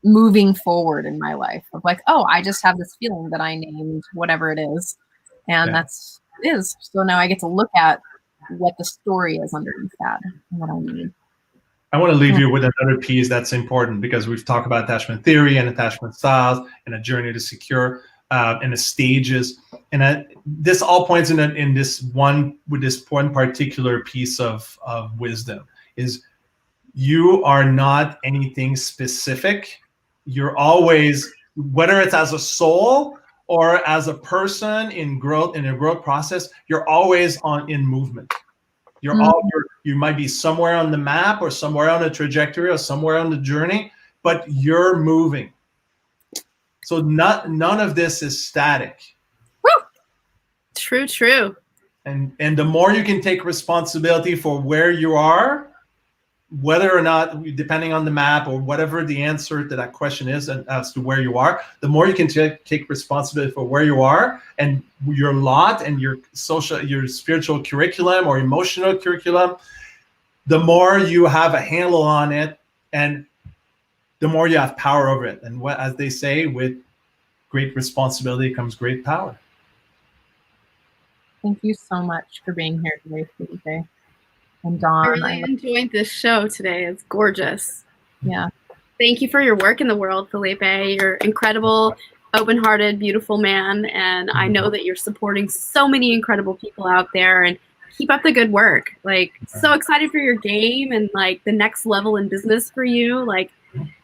moving forward in my life of like, oh, I just have this feeling that I named whatever it is. And that's it is. So now I get to look at what the story is underneath that and what I need. I want to leave you with another piece that's important, because we've talked about attachment theory and attachment styles and a journey to secure and the stages. And this all points in this one particular piece of wisdom is you are not anything specific. You're always, whether it's as a soul or as a person in a growth process, you're always in movement. You might be somewhere on the map or somewhere on the trajectory or somewhere on the journey, but you're moving. So none of this is static. Woo! True. And the more you can take responsibility for where you are, whether or not, depending on the map or whatever the answer to that question is and as to where you are, the more you can take responsibility for where you are and your lot and your spiritual curriculum or emotional curriculum, the more you have a handle on it and the more you have power over it. And as they say, with great responsibility comes great power. Thank you so much for being here today, Felipe. And I Dawn. really enjoyed this show today. It's gorgeous. Yeah. Thank you for your work in the world, Felipe. You're incredible, open-hearted, beautiful man. And I know that you're supporting so many incredible people out there, and keep up the good work. Like, so excited for your game and like the next level in business for you. Like,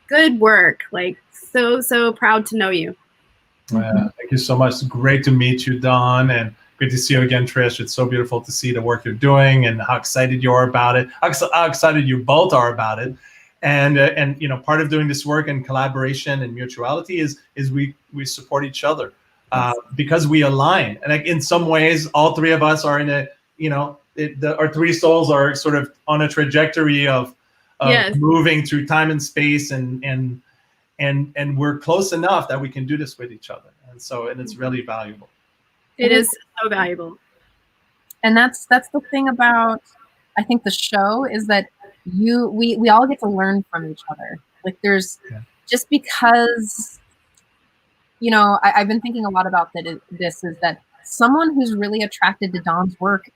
good work. Like, so proud to know you. Thank you so much. Great to meet you, Dawn, and good to see you again, Trish. It's so beautiful to see the work you're doing and how excited you are about it. How excited you both are about it. And you know, part of doing this work and collaboration and mutuality is we support each other because we align. And like, in some ways, all three of us are in a, you know, our three souls are sort of on a trajectory of Yes. moving through time and space, and we're close enough that we can do this with each other. And it's really valuable. It is so valuable. And that's the thing about, I think, the show is that we all get to learn from each other. Like, there's just because, you know, I've been thinking a lot about this is that someone who's really attracted to Dawn's work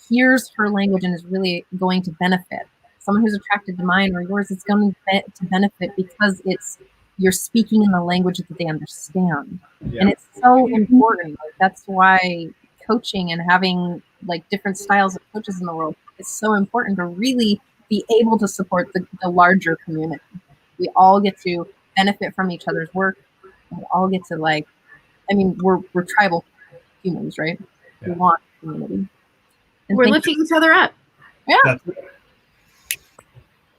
hears her language and is really going to benefit. Someone who's attracted to mine or yours is going to benefit because you're speaking in the language that they understand. And it's so important. Like, that's why coaching and having like different styles of coaches in the world is so important, to really be able to support the larger community. We all get to benefit from each other's work. We all get to, like, I mean, we're tribal humans, right? We want community. And We're lifting each other up. Yeah. That's it.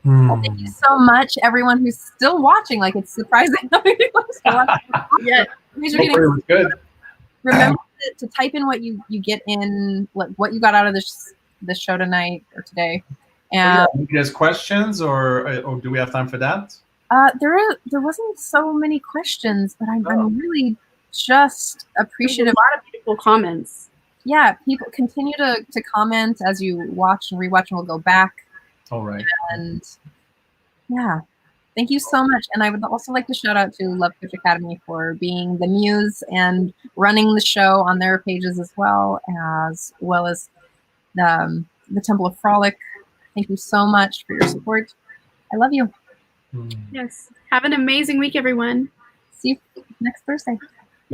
Well, thank you so much, everyone who's still watching. Like, it's surprising how many people are still watching. Yeah. It was good. Remember to type in what you get in, what you got out of this show tonight or today. And There's questions, or do we have time for that? there wasn't so many questions, but I'm really just appreciative. A lot of beautiful comments. Yeah, people continue to comment as you watch and rewatch, and we'll go back. All right. And yeah, thank you so much. And I would also like to shout out to Love Coach Academy for being the muse and running the show on their pages as well as the Temple of Frolic. Thank you so much for your support. I love you. Yes. Have an amazing week, everyone. See you next Thursday.